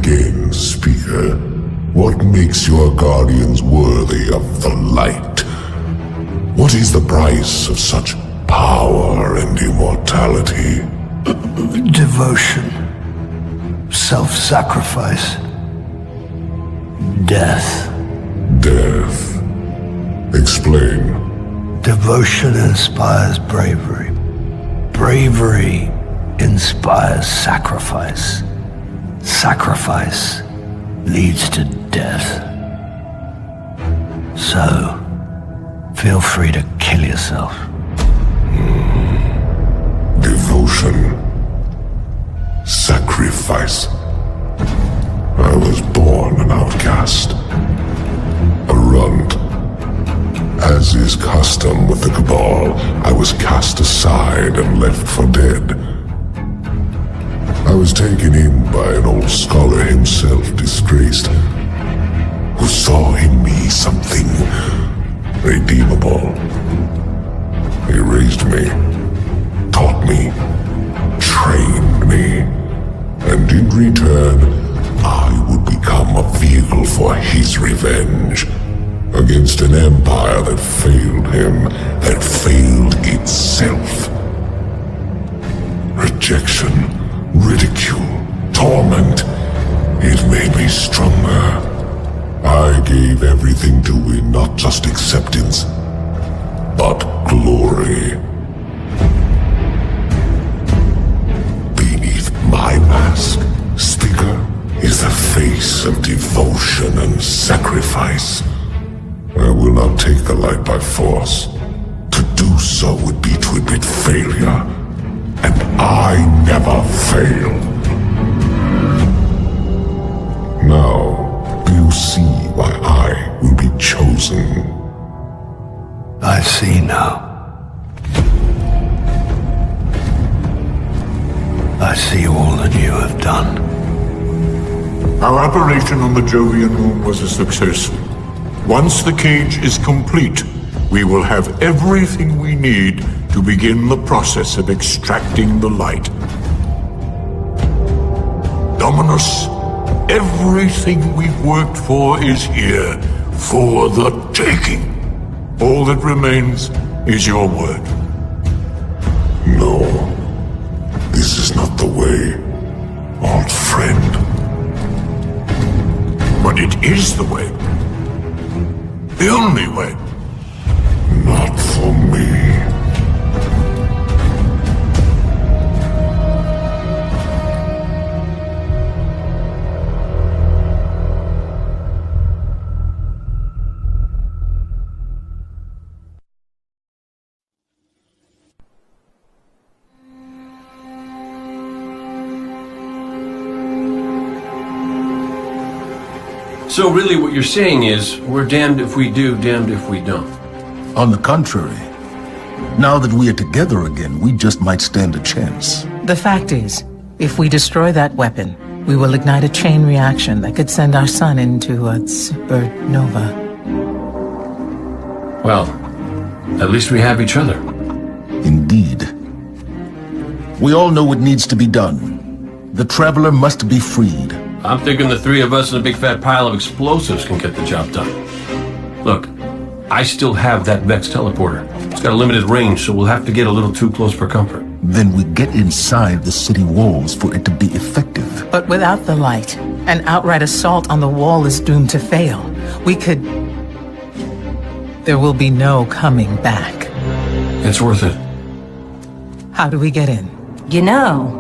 Again, Speaker, what makes your guardians worthy of the light? What is the price of such power and immortality? Devotion. Self-sacrifice. Death. Death. Explain. Devotion inspires bravery. Bravery inspires sacrifice. Sacrifice leads to death. So, feel free to kill yourself. Devotion. Sacrifice. I was born an outcast. A runt. As is custom with the Cabal, I was cast aside and left for dead. I was taken in by an old scholar himself, disgraced, who saw in me something redeemable. He raised me, taught me, against an empire that failed him, that failed itself. Rejection, ridicule, torment. It made me stronger. I gave everything to win not just acceptance, but glory. Beneath my mask, Speaker, is the face of devotion and sacrifice. I will not take the light by force. To do so would be to admit failure, and I never fail. Now, do you see why I will be chosen? I see now. I see all that you have done. Our operation on the Jovian moon was a success. Once the cage is complete, we will have everything we need to begin the process of extracting the light. Dominus, everything we've worked for is here, for the taking. All that remains is your word. No, this is not the way, old friend. But it is the way. The only way. Not for me. So really what you're saying is, we're damned if we do, damned if we don't. On the contrary, now that we are together again, we just might stand a chance. The fact is, if we destroy that weapon, we will ignite a chain reaction that could send our sun into a supernova. Well, at least we have each other. Indeed. We all know what needs to be done. The Traveler must be freed. I'm thinking the three of us and a big fat pile of explosives can get the job done. Look, I still have that Vex teleporter. It's got a limited range, so we'll have to get a little too close for comfort. Then we get inside the city walls for it to be effective. But without the light, an outright assault on the wall is doomed to fail. We could... There will be no coming back. It's worth it. How do we get in? You know,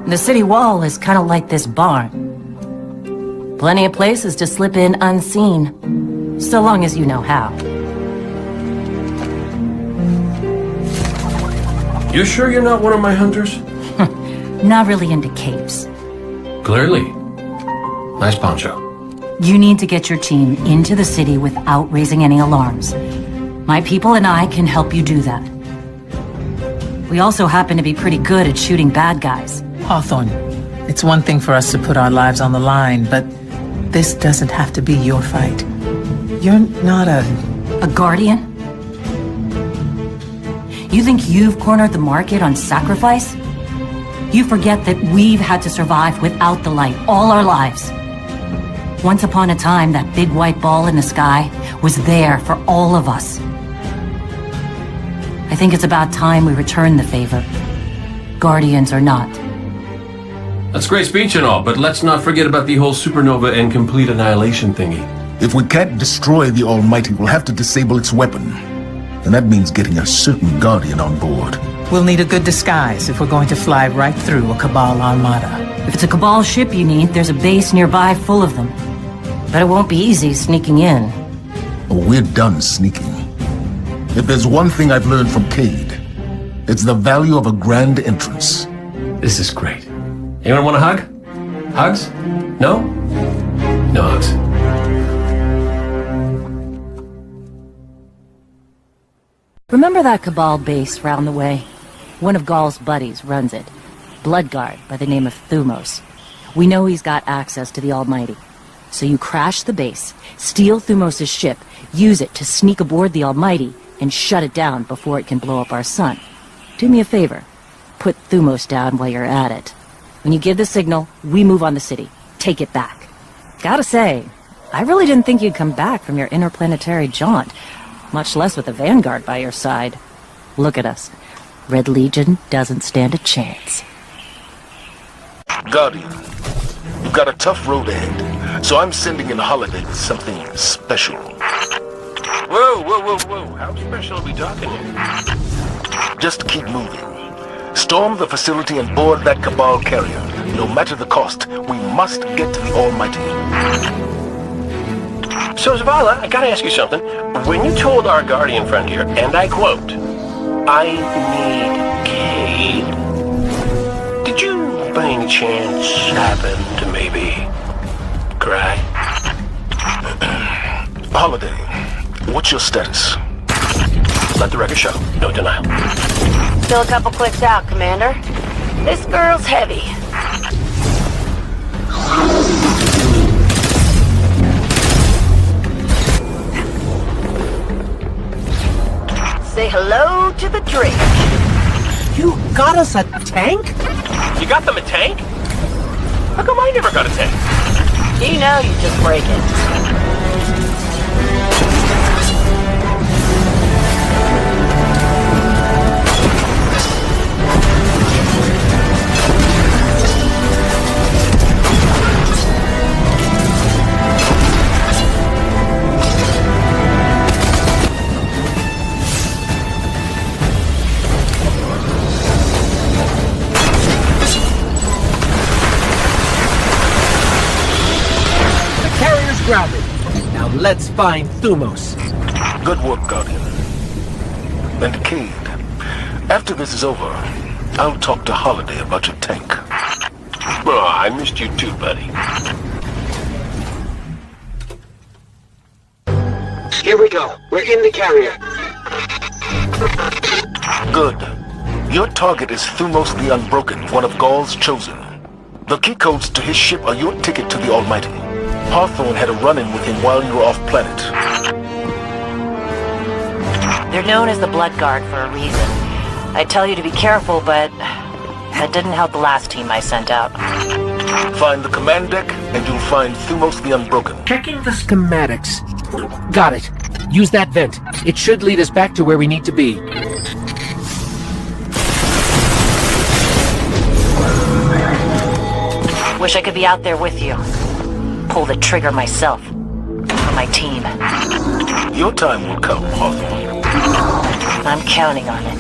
the city wall is kind of like this barn. Plenty of places to slip in unseen, so long as you know how. You sure you're not one of my hunters? Not really into capes. Clearly. Nice poncho. You need to get your team into the city without raising any alarms. My people and I can help you do that. We also happen to be pretty good at shooting bad guys. Hawthorne, it's one thing for us to put our lives on the line, but this doesn't have to be your fight. You're not a guardian? You think you've cornered the market on sacrifice? You forget that we've had to survive without the light all our lives. Once upon a time, that big white ball in the sky was there for all of us. I think it's about time we return the favor. Guardians or not. That's a great speech and all, but let's not forget about the whole supernova and complete annihilation thingy. If we can't destroy the Almighty, we'll have to disable its weapon. And that means getting a certain Guardian on board. We'll need a good disguise if we're going to fly right through a Cabal armada. If it's a Cabal ship you need, there's a base nearby full of them. But it won't be easy sneaking in. Oh, we're done sneaking. If there's one thing I've learned from Cade, it's the value of a grand entrance. This is great. Anyone want a hug? Hugs? No? No hugs. Remember that Cabal base round the way? One of Gaul's buddies runs it. Bloodguard by the name of Thumos. We know he's got access to the Almighty. So you crash the base, steal Thumos' ship, use it to sneak aboard the Almighty, and shut it down before it can blow up our sun. Do me a favor. Put Thumos down while you're at it. When you give the signal, we move on the city. Take it back. Gotta say, I really didn't think you'd come back from your interplanetary jaunt, much less with the Vanguard by your side. Look at us. Red Legion doesn't stand a chance. Guardian, you've got a tough road ahead, so I'm sending in Holiday with something special. Whoa, whoa, whoa, whoa. How special are we talking here? Just keep moving. Storm the facility and board that Cabal carrier. No matter the cost, we must get to the Almighty. So, Zavala, I gotta ask you something. When you told our Guardian friend here, and I quote, "I need Cade," did you, by any chance, happen to maybe cry? Holiday, what's your status? Let the record show. No denial. Still a couple clicks out, Commander. This girl's heavy. Say hello to the drink. You got us a tank? You got them a tank? How come I never got a tank? You know you just break it. Grounded. Now let's find Thumos. Good work, Guardian. And Cade, after this is over, I'll talk to Holiday about your tank. Oh, I missed you too, buddy. Here we go. We're in the carrier. Good. Your target is Thumos the Unbroken, one of Gaul's chosen. The key codes to his ship are your ticket to the Almighty. Hawthorne had a run-in with him while you were off-planet. They're known as the Blood Guard for a reason. I tell you to be careful, but that didn't help the last team I sent out. Find the command deck, and you'll find Thumos the Unbroken. Checking the schematics. Got it. Use that vent. It should lead us back to where we need to be. Wish I could be out there with you. Pull the trigger myself. For my team. Your time will come, Hawthorne. I'm counting on it.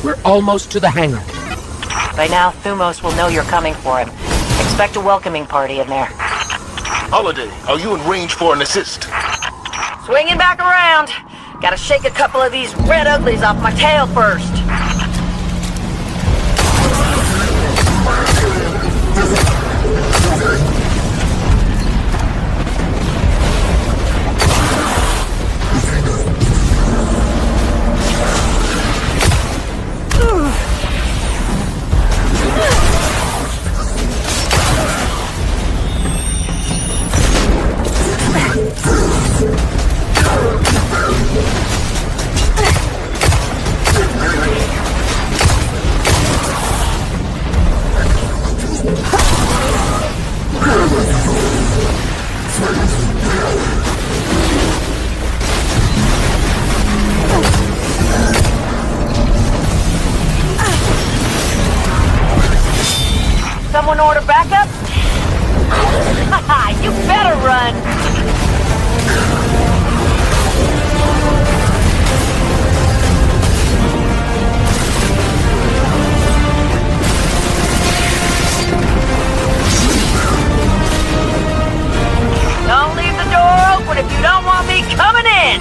We're almost to the hangar. By now, Thumos will know you're coming for him. Expect a welcoming party in there. Holiday, are you in range for an assist? Swinging back around. Gotta shake a couple of these red uglies off my tail first. Someone order backup? Haha, you better run! Don't leave the door open if you don't want me coming in!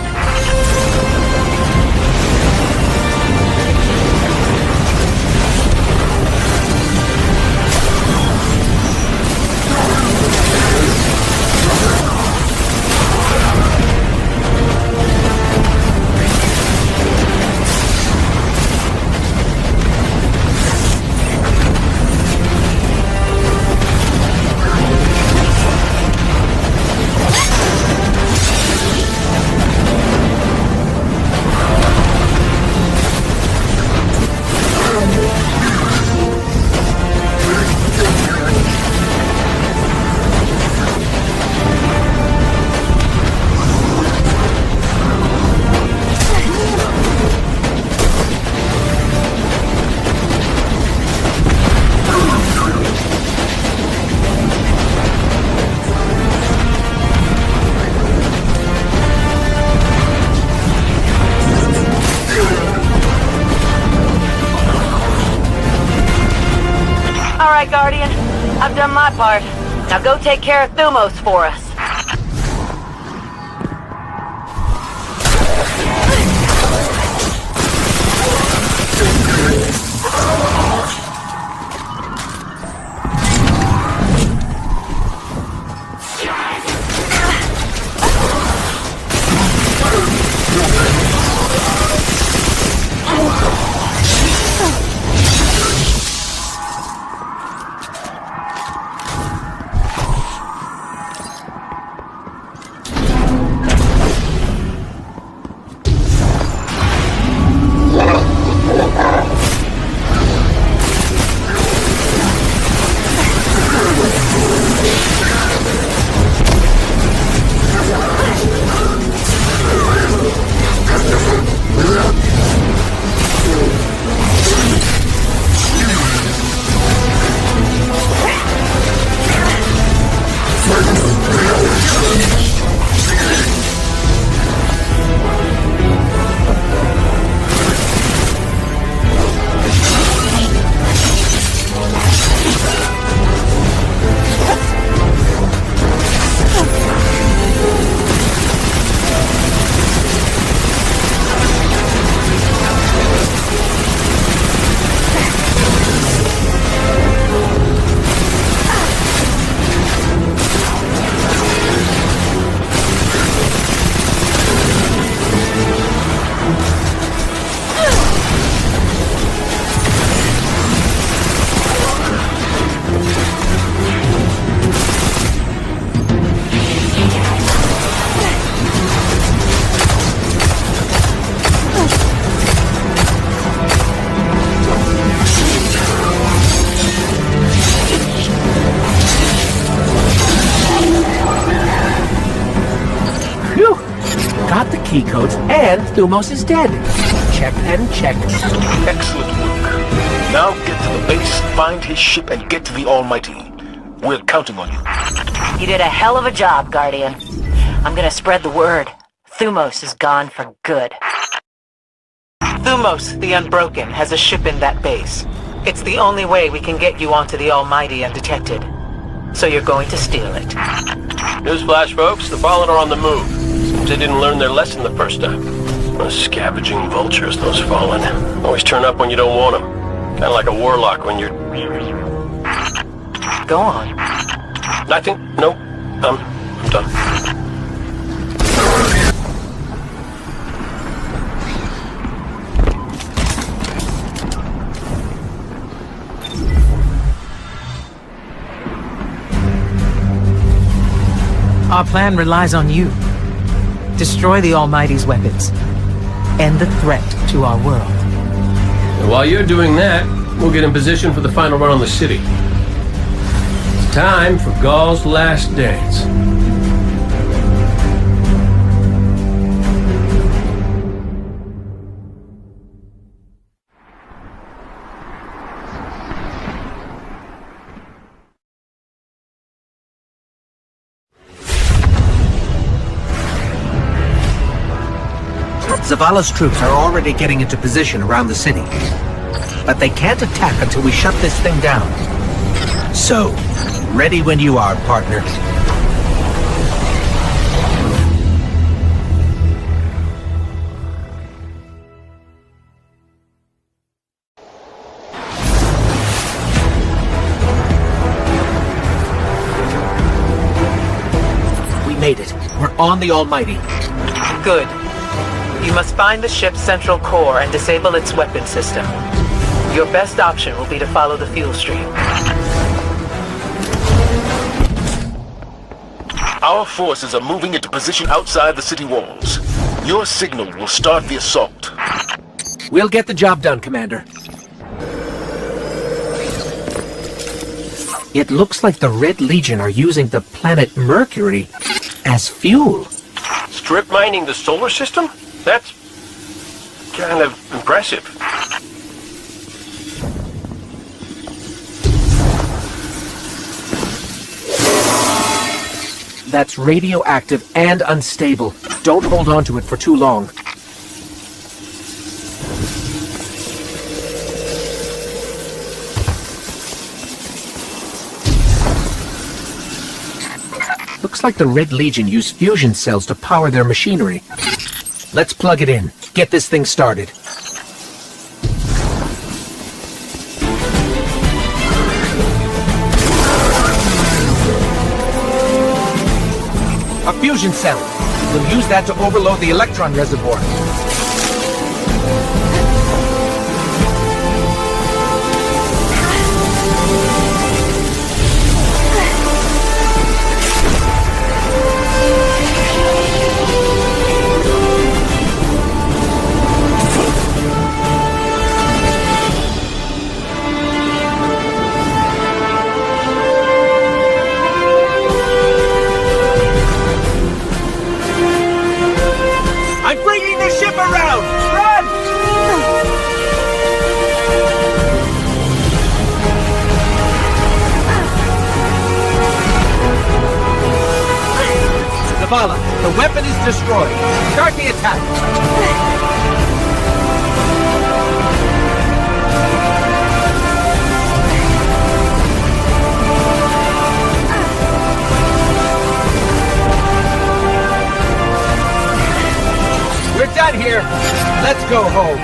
done my part. Now go take care of Thumos for us. Key codes, and Thumos is dead. Check and check. Excellent work. Now get to the base, find his ship, and get to the Almighty. We're counting on you. You did a hell of a job, Guardian. I'm gonna spread the word. Thumos is gone for good. Thumos, the Unbroken, has a ship in that base. It's the only way we can get you onto the Almighty undetected. So you're going to steal it. Newsflash, folks. The Fallen are on the move. Seems they didn't learn their lesson the first time. Those scavenging vultures, those Fallen. Always turn up when you don't want them. Kind of like a warlock when you're... Go on. Nothing. Nope. I'm done. Our plan relies on you. Destroy the Almighty's weapons. End the threat to our world. And while you're doing that, we'll get in position for the final run on the city. It's time for Gaul's last dance. Zavala's troops are already getting into position around the city. But they can't attack until we shut this thing down. So, ready when you are, partner. We made it. We're on the Almighty. Good. You must find the ship's central core and disable its weapon system. Your best option will be to follow the fuel stream. Our forces are moving into position outside the city walls. Your signal will start the assault. We'll get the job done, Commander. It looks like the Red Legion are using the planet Mercury as fuel. Strip mining the solar system? That's kind of impressive. That's radioactive and unstable. Don't hold on to it for too long. like the Red Legion use fusion cells to power their machinery. Let's plug it in. Get this thing started. A fusion cell. We'll use that to overload the electron reservoir. Zavala, the weapon is destroyed. Start the attack. We're done here. Let's go home.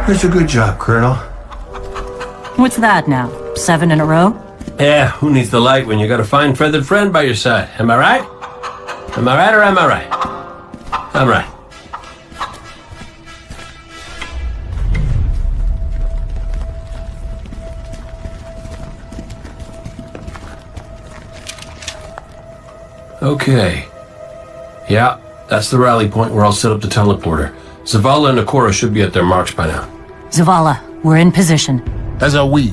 That's a good job, Colonel. What's that now? 7 in a row? Yeah, who needs the light when you got a fine feathered friend by your side? Am I right? Am I right or am I right? I'm right. Okay. Yeah, that's the rally point where I'll set up the teleporter. Zavala and Ikora should be at their marks by now. Zavala, we're in position. As are we.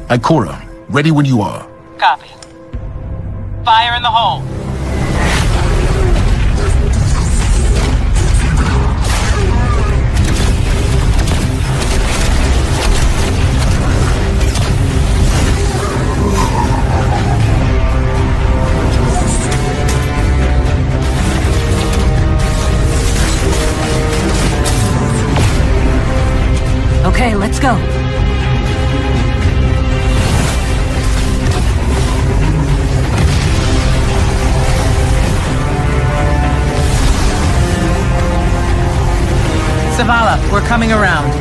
Ikora, ready when you are. Copy. Fire in the hole. Okay, let's go. Zavala, we're coming around.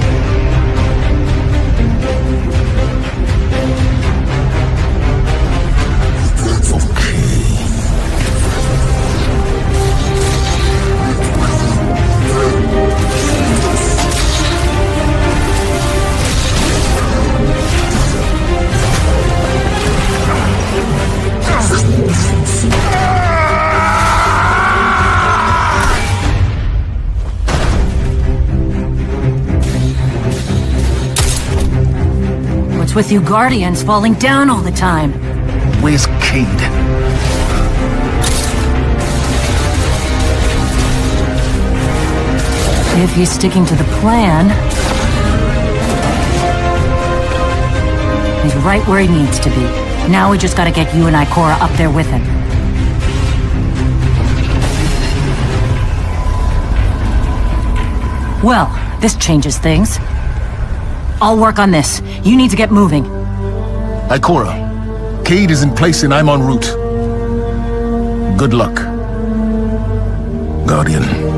What's with you Guardians falling down all the time? Where's Cade? If he's sticking to the plan, he's right where he needs to be. Now we just gotta get you and Ikora up there with him. Well, this changes things. I'll work on this. You need to get moving. Ikora, Cade is in place and I'm en route. Good luck, Guardian.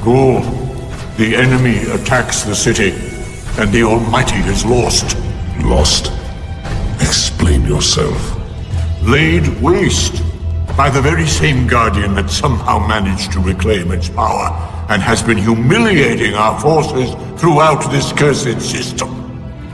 Go. The enemy attacks the city, and the Almighty is lost. Lost? Explain yourself. Laid waste by the very same Guardian that somehow managed to reclaim its power and has been humiliating our forces throughout this cursed system.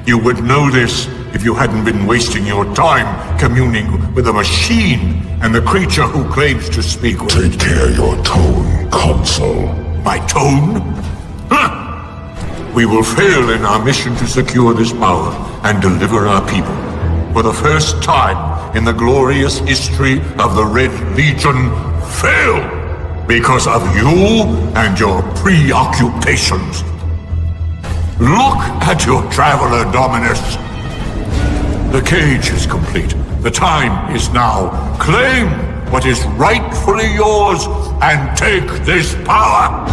You would know this if you hadn't been wasting your time communing with a machine and the creature who claims to speak with... Take care your tone, Consul. My tone? Huh! We will fail in our mission to secure this power and deliver our people. For the first time in the glorious history of the Red Legion, fail! Because of you and your preoccupations. Look at your traveler, Dominus. The cage is complete. The time is now. Claim what is rightfully yours and take this power.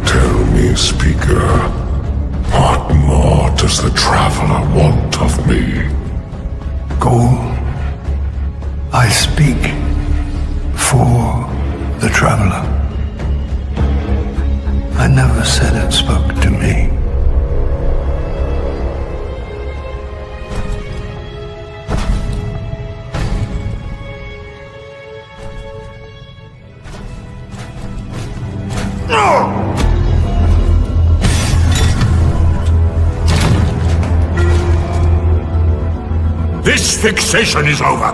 Tell me, Speaker, what more does the traveler want of me? Go. I speak for the traveler. I never said it spoke to me. This fixation is over.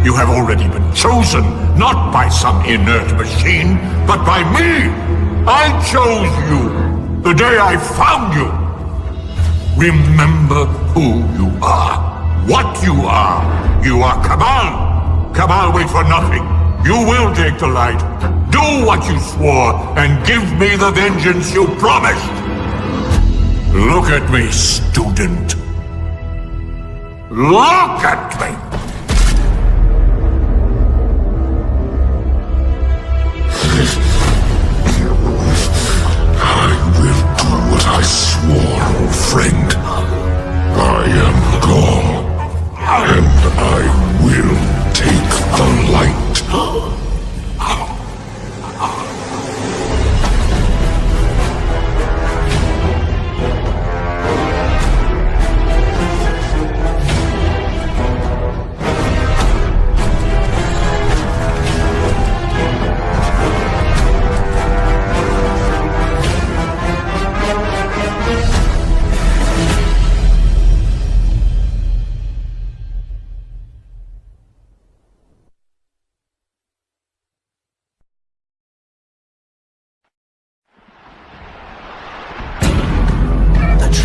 You have already been chosen, not by some inert machine, but by me. I chose you the day I found you. Remember who you are, what you are. You are Cabal. Cabal wait for nothing. You will take the light. Do what you swore and give me the vengeance you promised. Look at me, student. Look at me! I will do what I swore, old friend. I am Gaul, and I will take the light.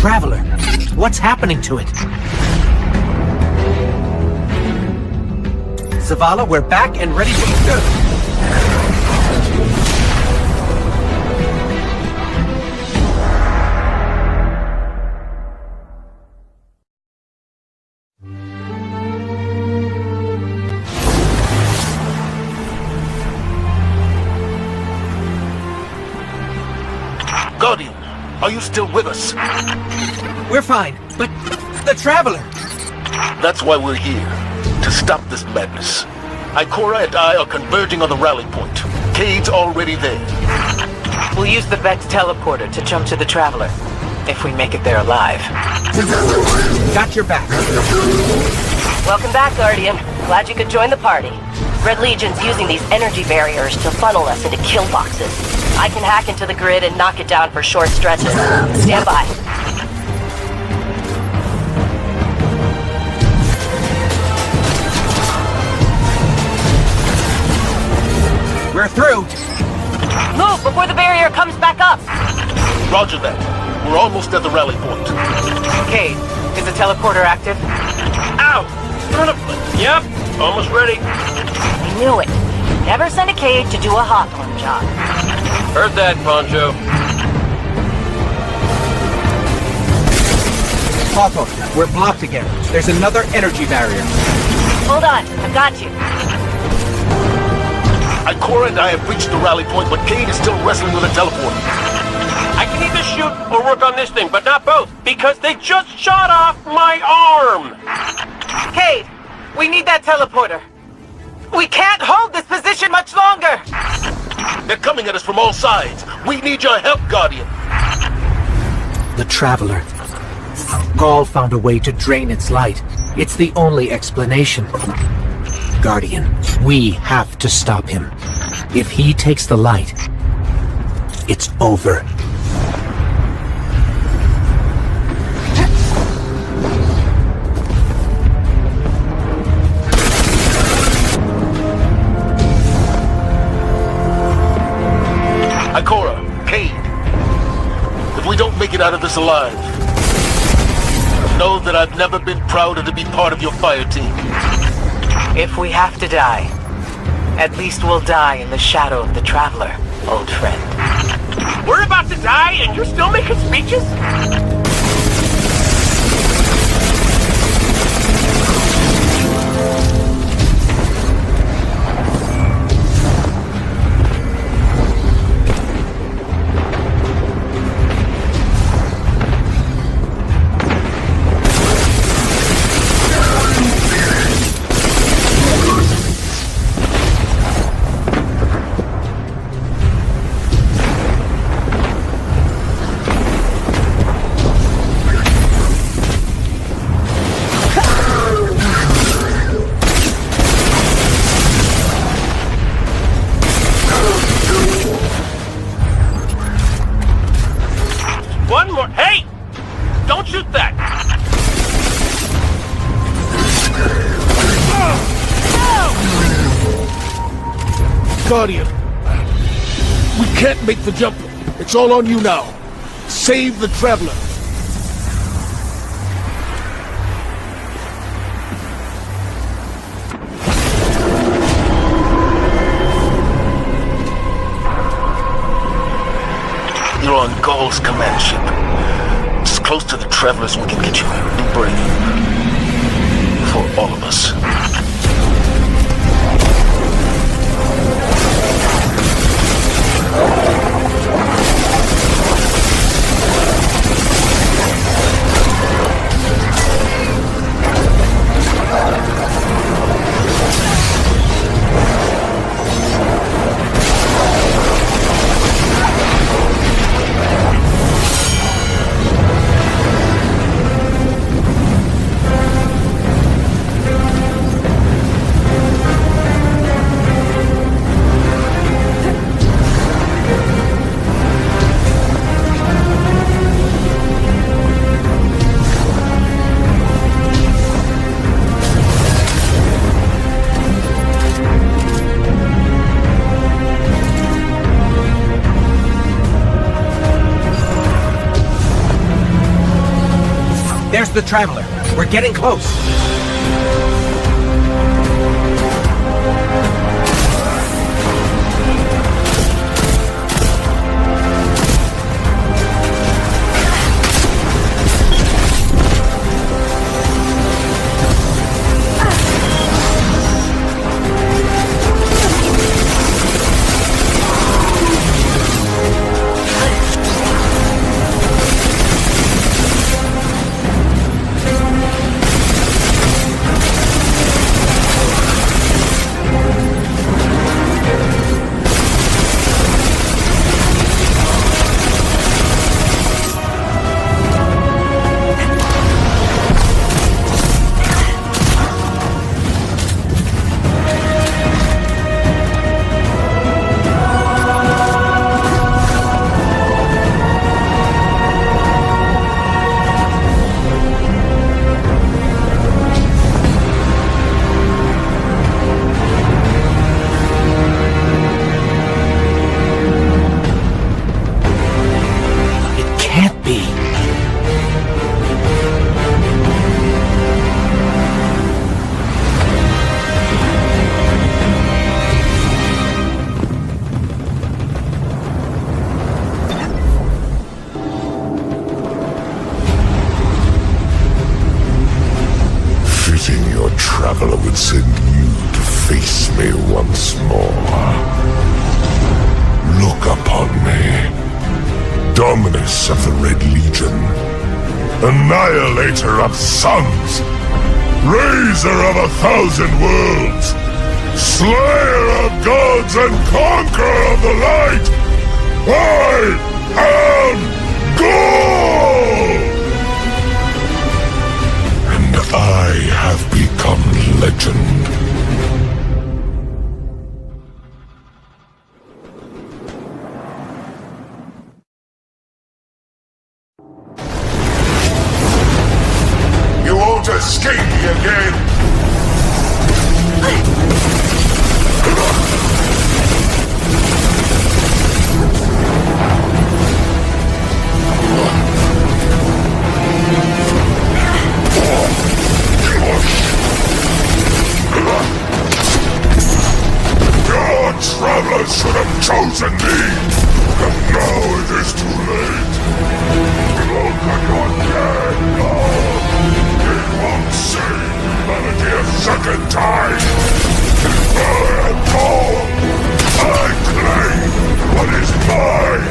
Traveler, what's happening to it? Zavala, we're back and ready for... Guardian, are you still with us? We're fine, but the Traveler... That's why we're here, to stop this madness. Ikora and I are converging on the rally point. Cade's already there. We'll use the Vex teleporter to jump to the Traveler, if we make it there alive. Got your back. Welcome back, Guardian. Glad you could join the party. Red Legion's using these energy barriers to funnel us into kill boxes. I can hack into the grid and knock it down for short stretches. Stand by. We're through. Move before the barrier comes back up. Roger that. We're almost at the rally point. Cade, is the teleporter active? Ow! Son of... Yep, almost ready. I knew it. Never send a Cade to do a Hawthorne job. Heard that, Poncho. Hawthorne, we're blocked again. There's another energy barrier. Hold on, I've got you. Ikora and I have reached the rally point, but Cade is still wrestling with a teleporter. I can either shoot or work on this thing, but not both, because they just shot off my arm! We need that teleporter. We can't hold this position much longer. They're coming at us from all sides. We need your help, Guardian. The Traveler. Gaul found a way to drain its light. It's the only explanation. Guardian, we have to stop him. If he takes the light, it's over. Ikora, Cade. If we don't make it out of this alive, know that I've never been prouder to be part of your fire team. If we have to die, at least we'll die in the shadow of the Traveler, old friend. We're about to die and you're still making speeches? One more. Hey! Don't shoot that! Guardian, we can't make the jump. It's all on you now. Save the Traveler. You're on Gaul's command ship. As close to the Travelers we can get you. Be brave. For all of us. There's the Traveler. We're getting close. Traveler would send you to face me once more. Look upon me, Dominus of the Red Legion, Annihilator of suns. Raiser of 1,000 worlds, slayer of gods and conqueror of the light, I am God! And I have become legend. You won't escape me again! Your travelers should have chosen me! And now it is too late! Look at your dead love! It won't save humanity a second time! I am gone! I claim what is mine!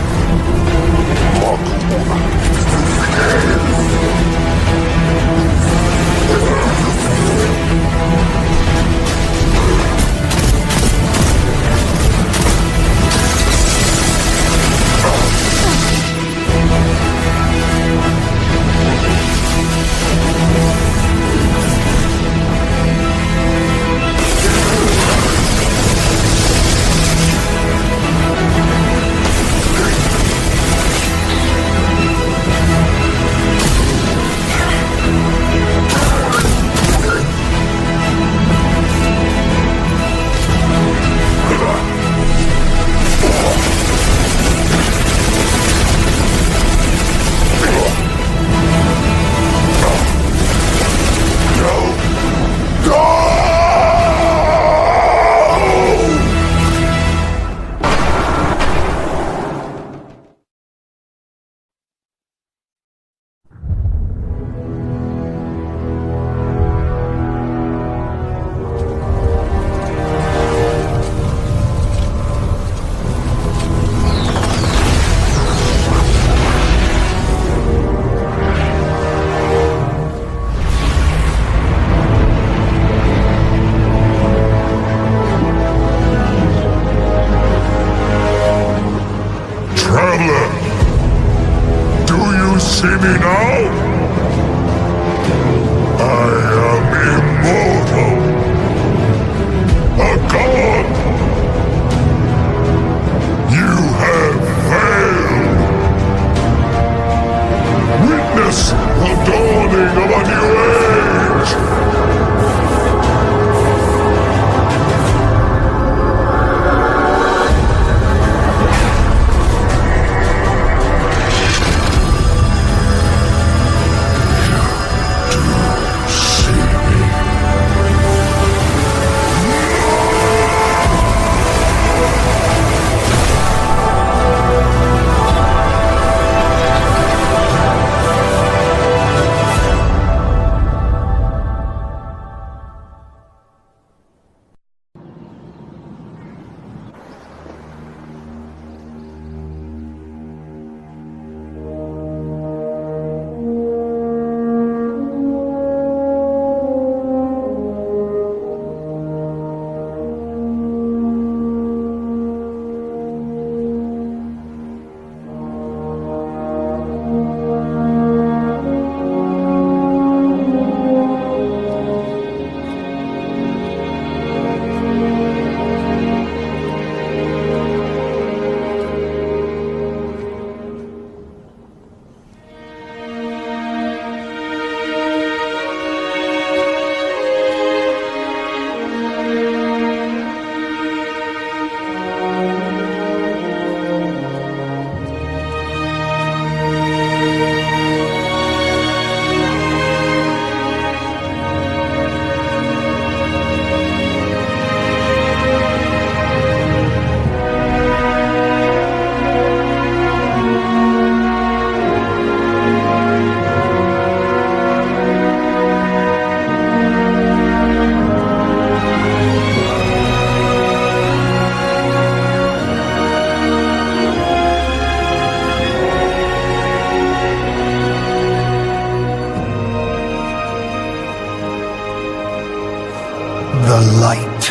The light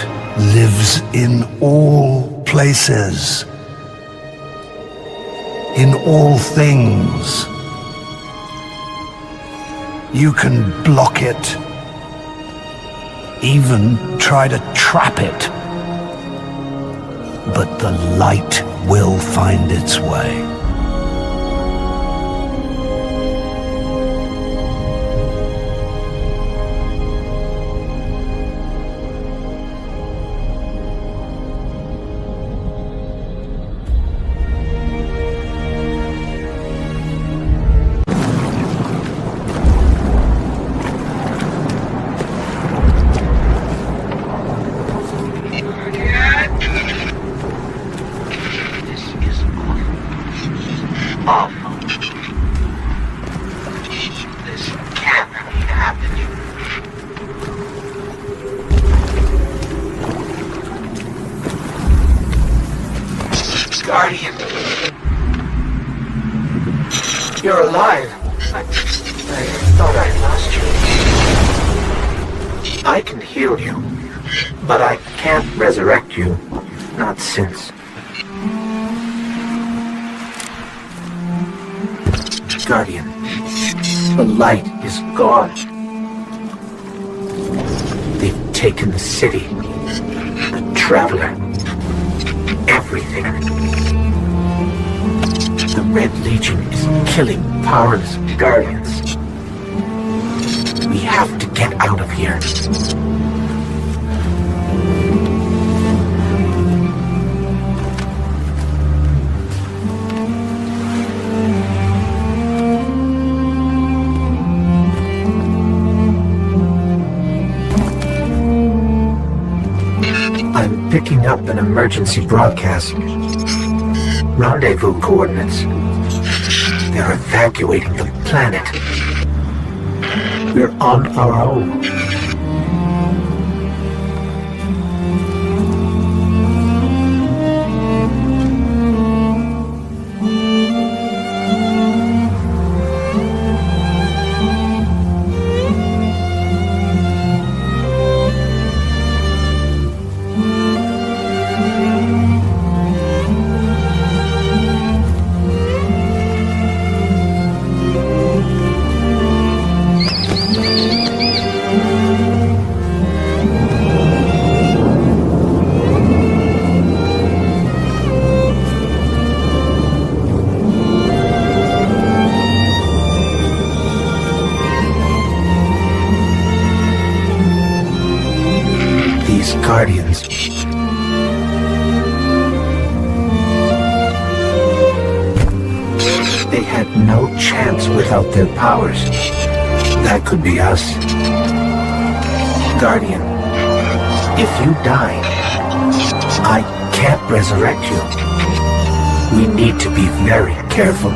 lives in all places. In all things. You can block it. Even try to trap it. But the light will find its way. Guardian. You're alive. I thought I lost you. I can heal you, but I can't resurrect you. Not since. Guardian, the light is gone. They've taken the city, the Traveler, everything. The Red Legion is killing powerless Guardians. We have to get out of here. I'm picking up an emergency broadcast. Rendezvous coordinates. They're evacuating the planet. We're on our own. Guardians. They had no chance without their powers. That could be us. Guardian, if you die, I can't resurrect you. We need to be very careful.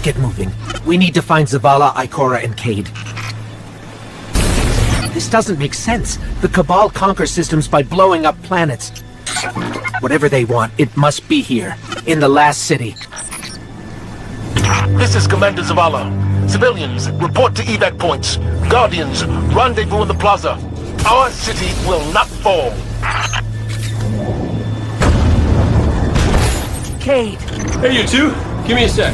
get moving. We need to find Zavala, Ikora, and Cade. This doesn't make sense. The Cabal conquer systems by blowing up planets. Whatever they want, it must be here, in the last city. This is Commander Zavala. Civilians, report to evac points. Guardians, rendezvous in the plaza. Our city will not fall. Cade! Hey, you two. Give me a sec.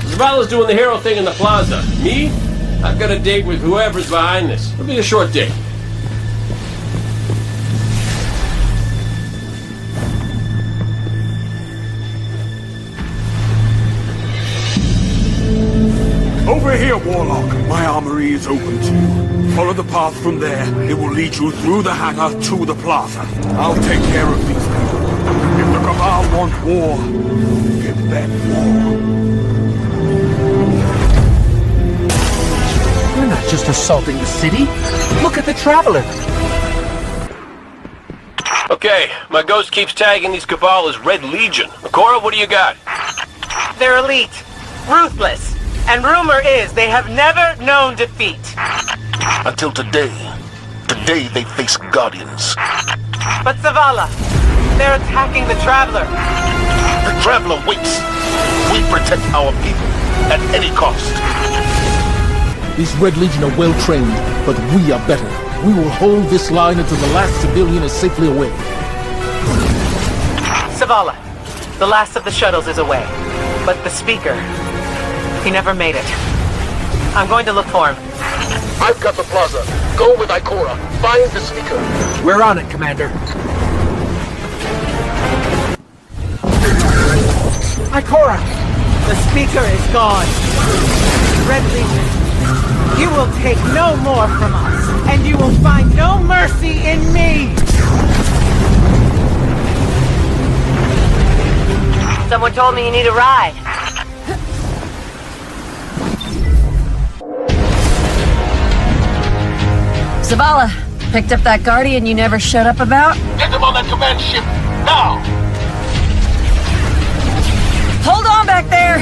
Zavala's doing the hero thing in the plaza. Me? I've got a date with whoever's behind this. It'll be a short date. Over here, Warlock. My armory is open to you. Follow the path from there. It will lead you through the hangar to the plaza. I'll take care of these people. If the Cabal want war, give them war. We're not just assaulting the city. Look at the Traveler. Okay, my ghost keeps tagging these Cabal as Red Legion. Ikora, what do you got? They're elite, ruthless, and rumor is they have never known defeat. Until today. Today they face Guardians. But Zavala, they're attacking the Traveler. The Traveler waits. We protect our people at any cost. These Red Legion are well trained, but we are better. We will hold this line until the last civilian is safely away. Zavala, the last of the shuttles is away. But the speaker, he never made it. I'm going to look for him. I've got the plaza. Go with Ikora. Find the speaker. We're on it, Commander. Ikora! The speaker is gone. Red Legion, you will take no more from us, and you will find no mercy in me! Someone told me you need a ride. Zavala, picked up that Guardian you never shut up about? Get them on that command ship, now! Hold on back there!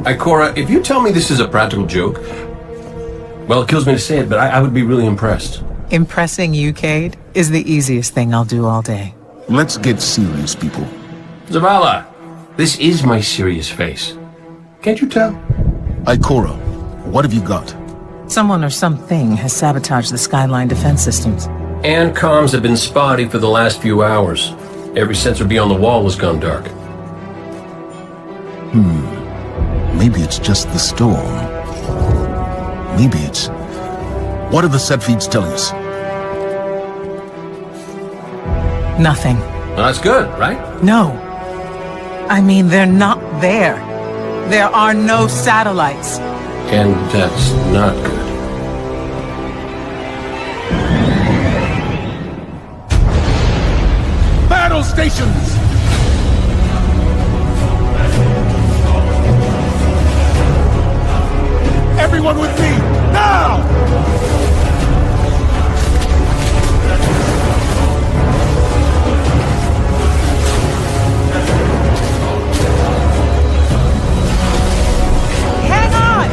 Ikora, if you tell me this is a practical joke, well, it kills me to say it, but I would be really impressed. Impressing you, Cade, is the easiest thing I'll do all day. Let's get serious, people. Zavala, this is my serious face. Can't you tell? Ikora, what have you got? Someone or something has sabotaged the Skyline defense systems. And comms have been spotty for the last few hours. Every sensor beyond the wall has gone dark. Maybe it's just the storm. Maybe it's... What are the set feeds telling us? Nothing. Well, that's good, right? No. I mean, they're not there. There are no satellites. And that's not good. Battle stations! Everyone with me, now! Hang on!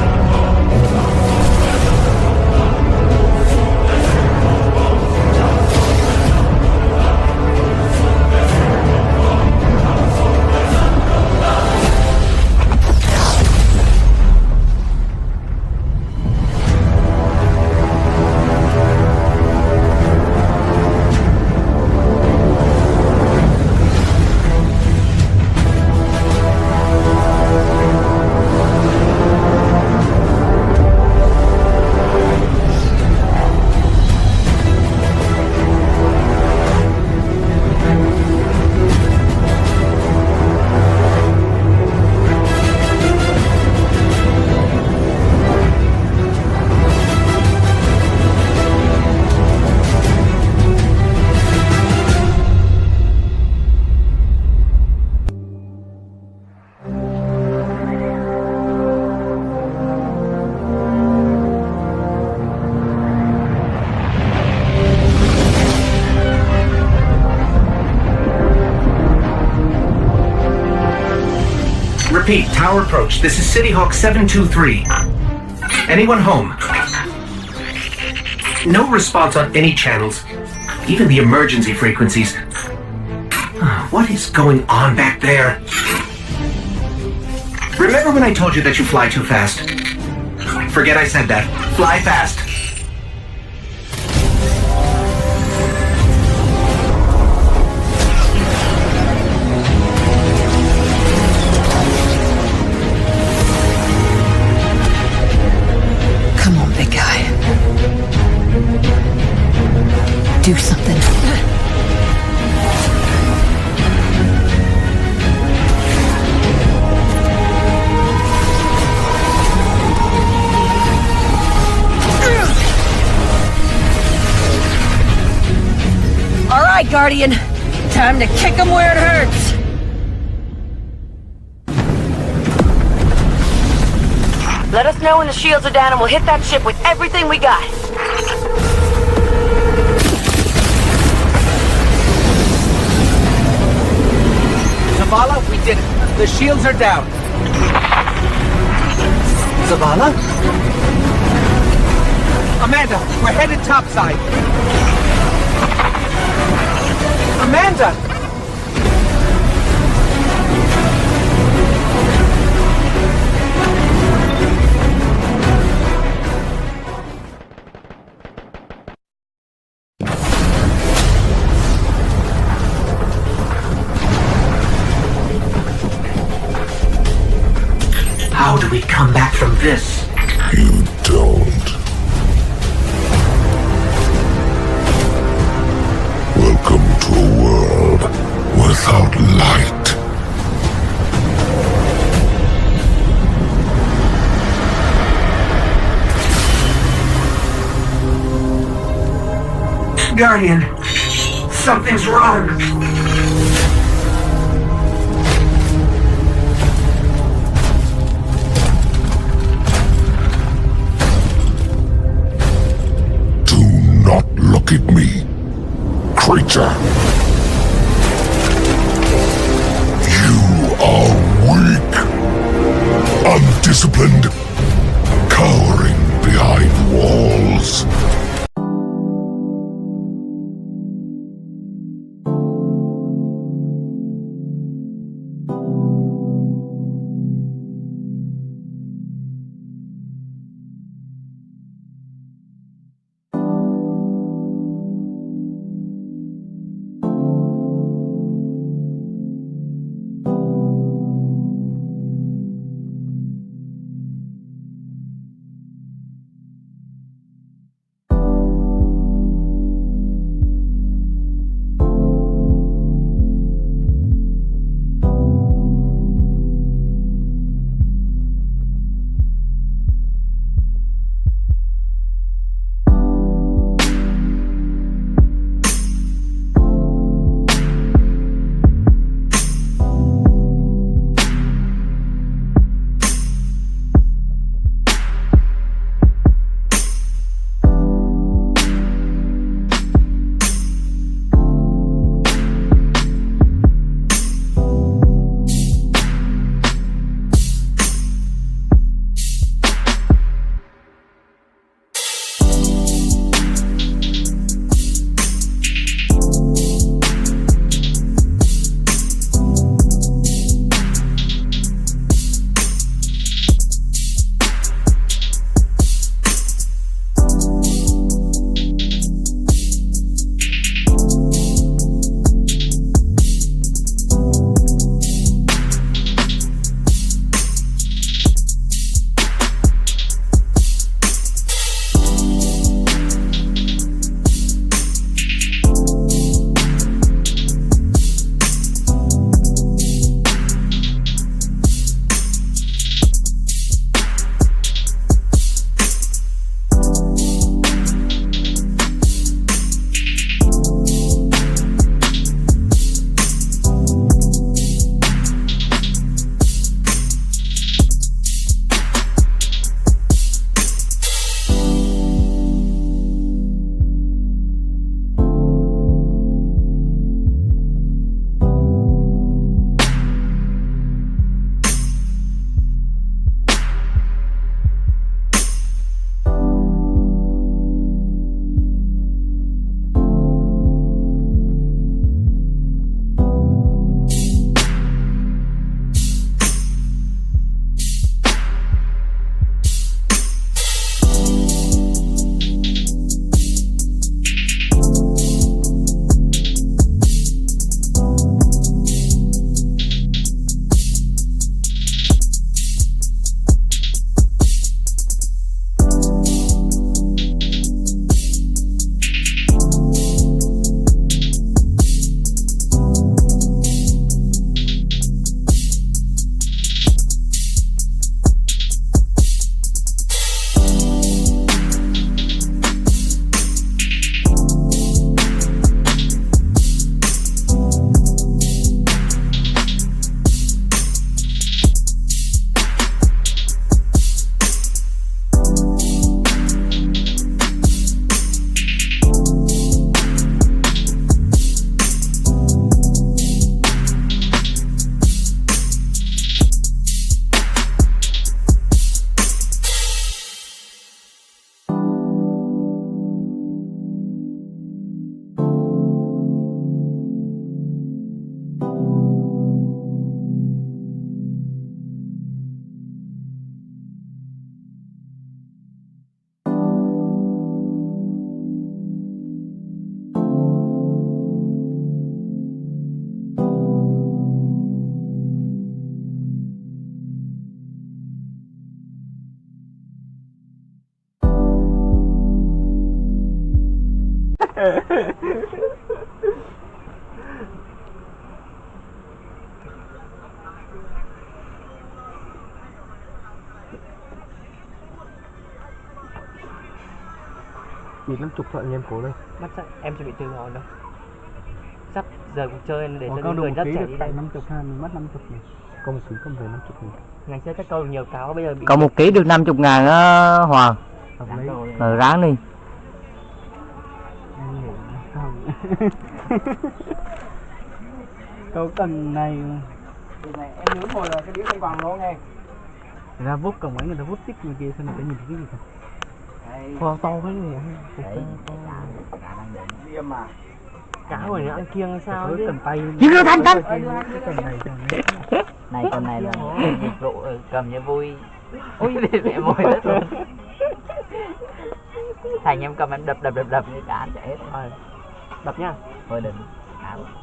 Repeat, tower approach. This is City Hawk 723. Anyone home? No response on any channels, even the emergency frequencies. What is going on back there? Remember when I told you that you fly too fast? Forget I said that. Fly fast. Come on, big guy. Do something. All right, Guardian. Time to kick him where it hurts. Let us know when the shields are down and we'll hit that ship with everything we got. Zavala, we did it. The shields are down. Zavala? Amanda, we're headed topside. Amanda! How do we come back from this? You don't. Welcome to a world without light. Guardian, something's wrong. Look at me, creature. You are weak, undisciplined, cowering behind walls. Bị 50 thôi anh em cố lên. Mất sắp, em chuẩn bị từ hồi đâu. Sắp giờ cuộc chơi để cho những người rất trẻ đi đây. 50 ha, mình mất 50 này. Công xứ không về 50 này. Ngày xưa chắc câu được nhiều cáo, bây giờ bị... Câu 1 ký được 50.000 á Hoàng. Ráng đi. Câu cần này mà. Em nhớ hồi là cái đĩa không còn luôn nghe. Người ta vút cầm máy người ta vút tích người kia xem người ta nhìn thấy cái gì không? Khoa to thế này. Điềm mà. Cá rồi nữa ăn kiêng hay sao chứ? Cầm tay. Chứ cứ thanh. Này con này là dịch vụ cầm như vui. Ôi mẹ mồi đất luôn. Thành em cầm em đập như cá chạy hết thôi. Đập nha. Thôi đừng.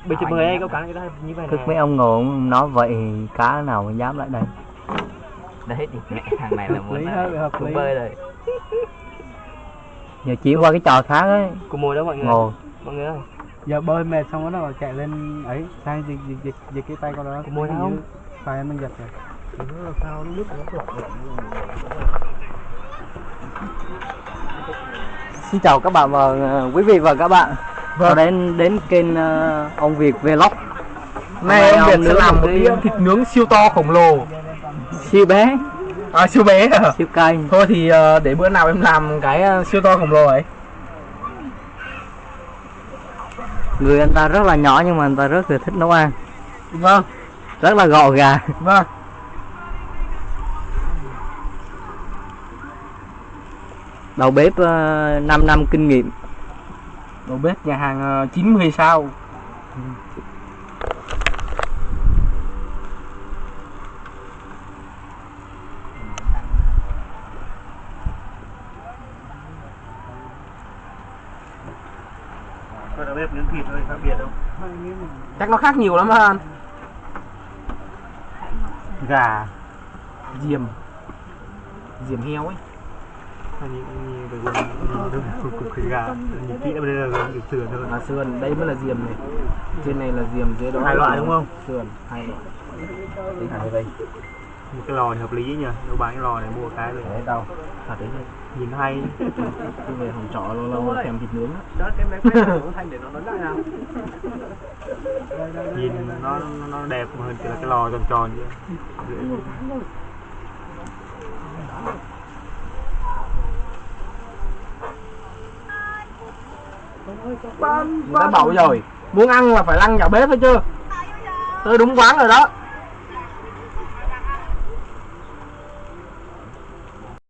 Bị chụp người đây câu cá này như vậy Thức mấy ông ngồi nói vậy cá nào mà dám lại đây. Đấy thì mẹ thằng này là muốn bơi rồi. Giờ chuyển qua cái trò khác ấy. Cùng mồi đó mọi người. Ngồi. Mọi người ơi. Giờ bơi mệt xong rồi chạy lên ấy, sang dịch cái tay con đó. Cùng mồi đâu? Tay em đang giật rồi. Sao nước nó lọc. Xin chào các bạn và quý vị và các bạn. Đến kênh ông Việt Vlog. Nay ông Việt sẽ làm một đĩa thịt nướng siêu to khổng lồ. Siêu bé. À siêu bé à? Siêu cay. Thôi thì để bữa nào em làm cái siêu to khổng lồ ấy. Người anh ta rất là nhỏ nhưng mà anh ta rất là thích nấu ăn. Vâng. Rất là gọn gàng. Vâng. Đầu bếp 5 năm kinh nghiệm. Đầu bếp nhà hàng 90 sao. Đầu bếp nướng thịt thôi, khác biệt không? Chắc nó khác nhiều lắm anh. Gà, diềm heo ấy. Cục gà, nhìn kỹ đây là sườn thôi. À sườn, đây mới là diềm này. Trên này là diềm, dưới đó hai loại đúng không? Sườn, hai loại. Đây thả đây. Một cái lò này hợp lý nhỉ, đâu bán cái lò này mua cái rồi. Đấy đâu, thả đấy thôi. Nhìn hay. Cứ về phòng trọ lâu lâu kèm thịt nướng. Đó cái máy quay nó thanh để nó nói lại nào. Nhìn nó đẹp hơn là cái lò tròn tròn vậy. Người ta bảo rồi, muốn ăn là phải lăn vào bếp phải chưa? Tôi đúng quán rồi đó.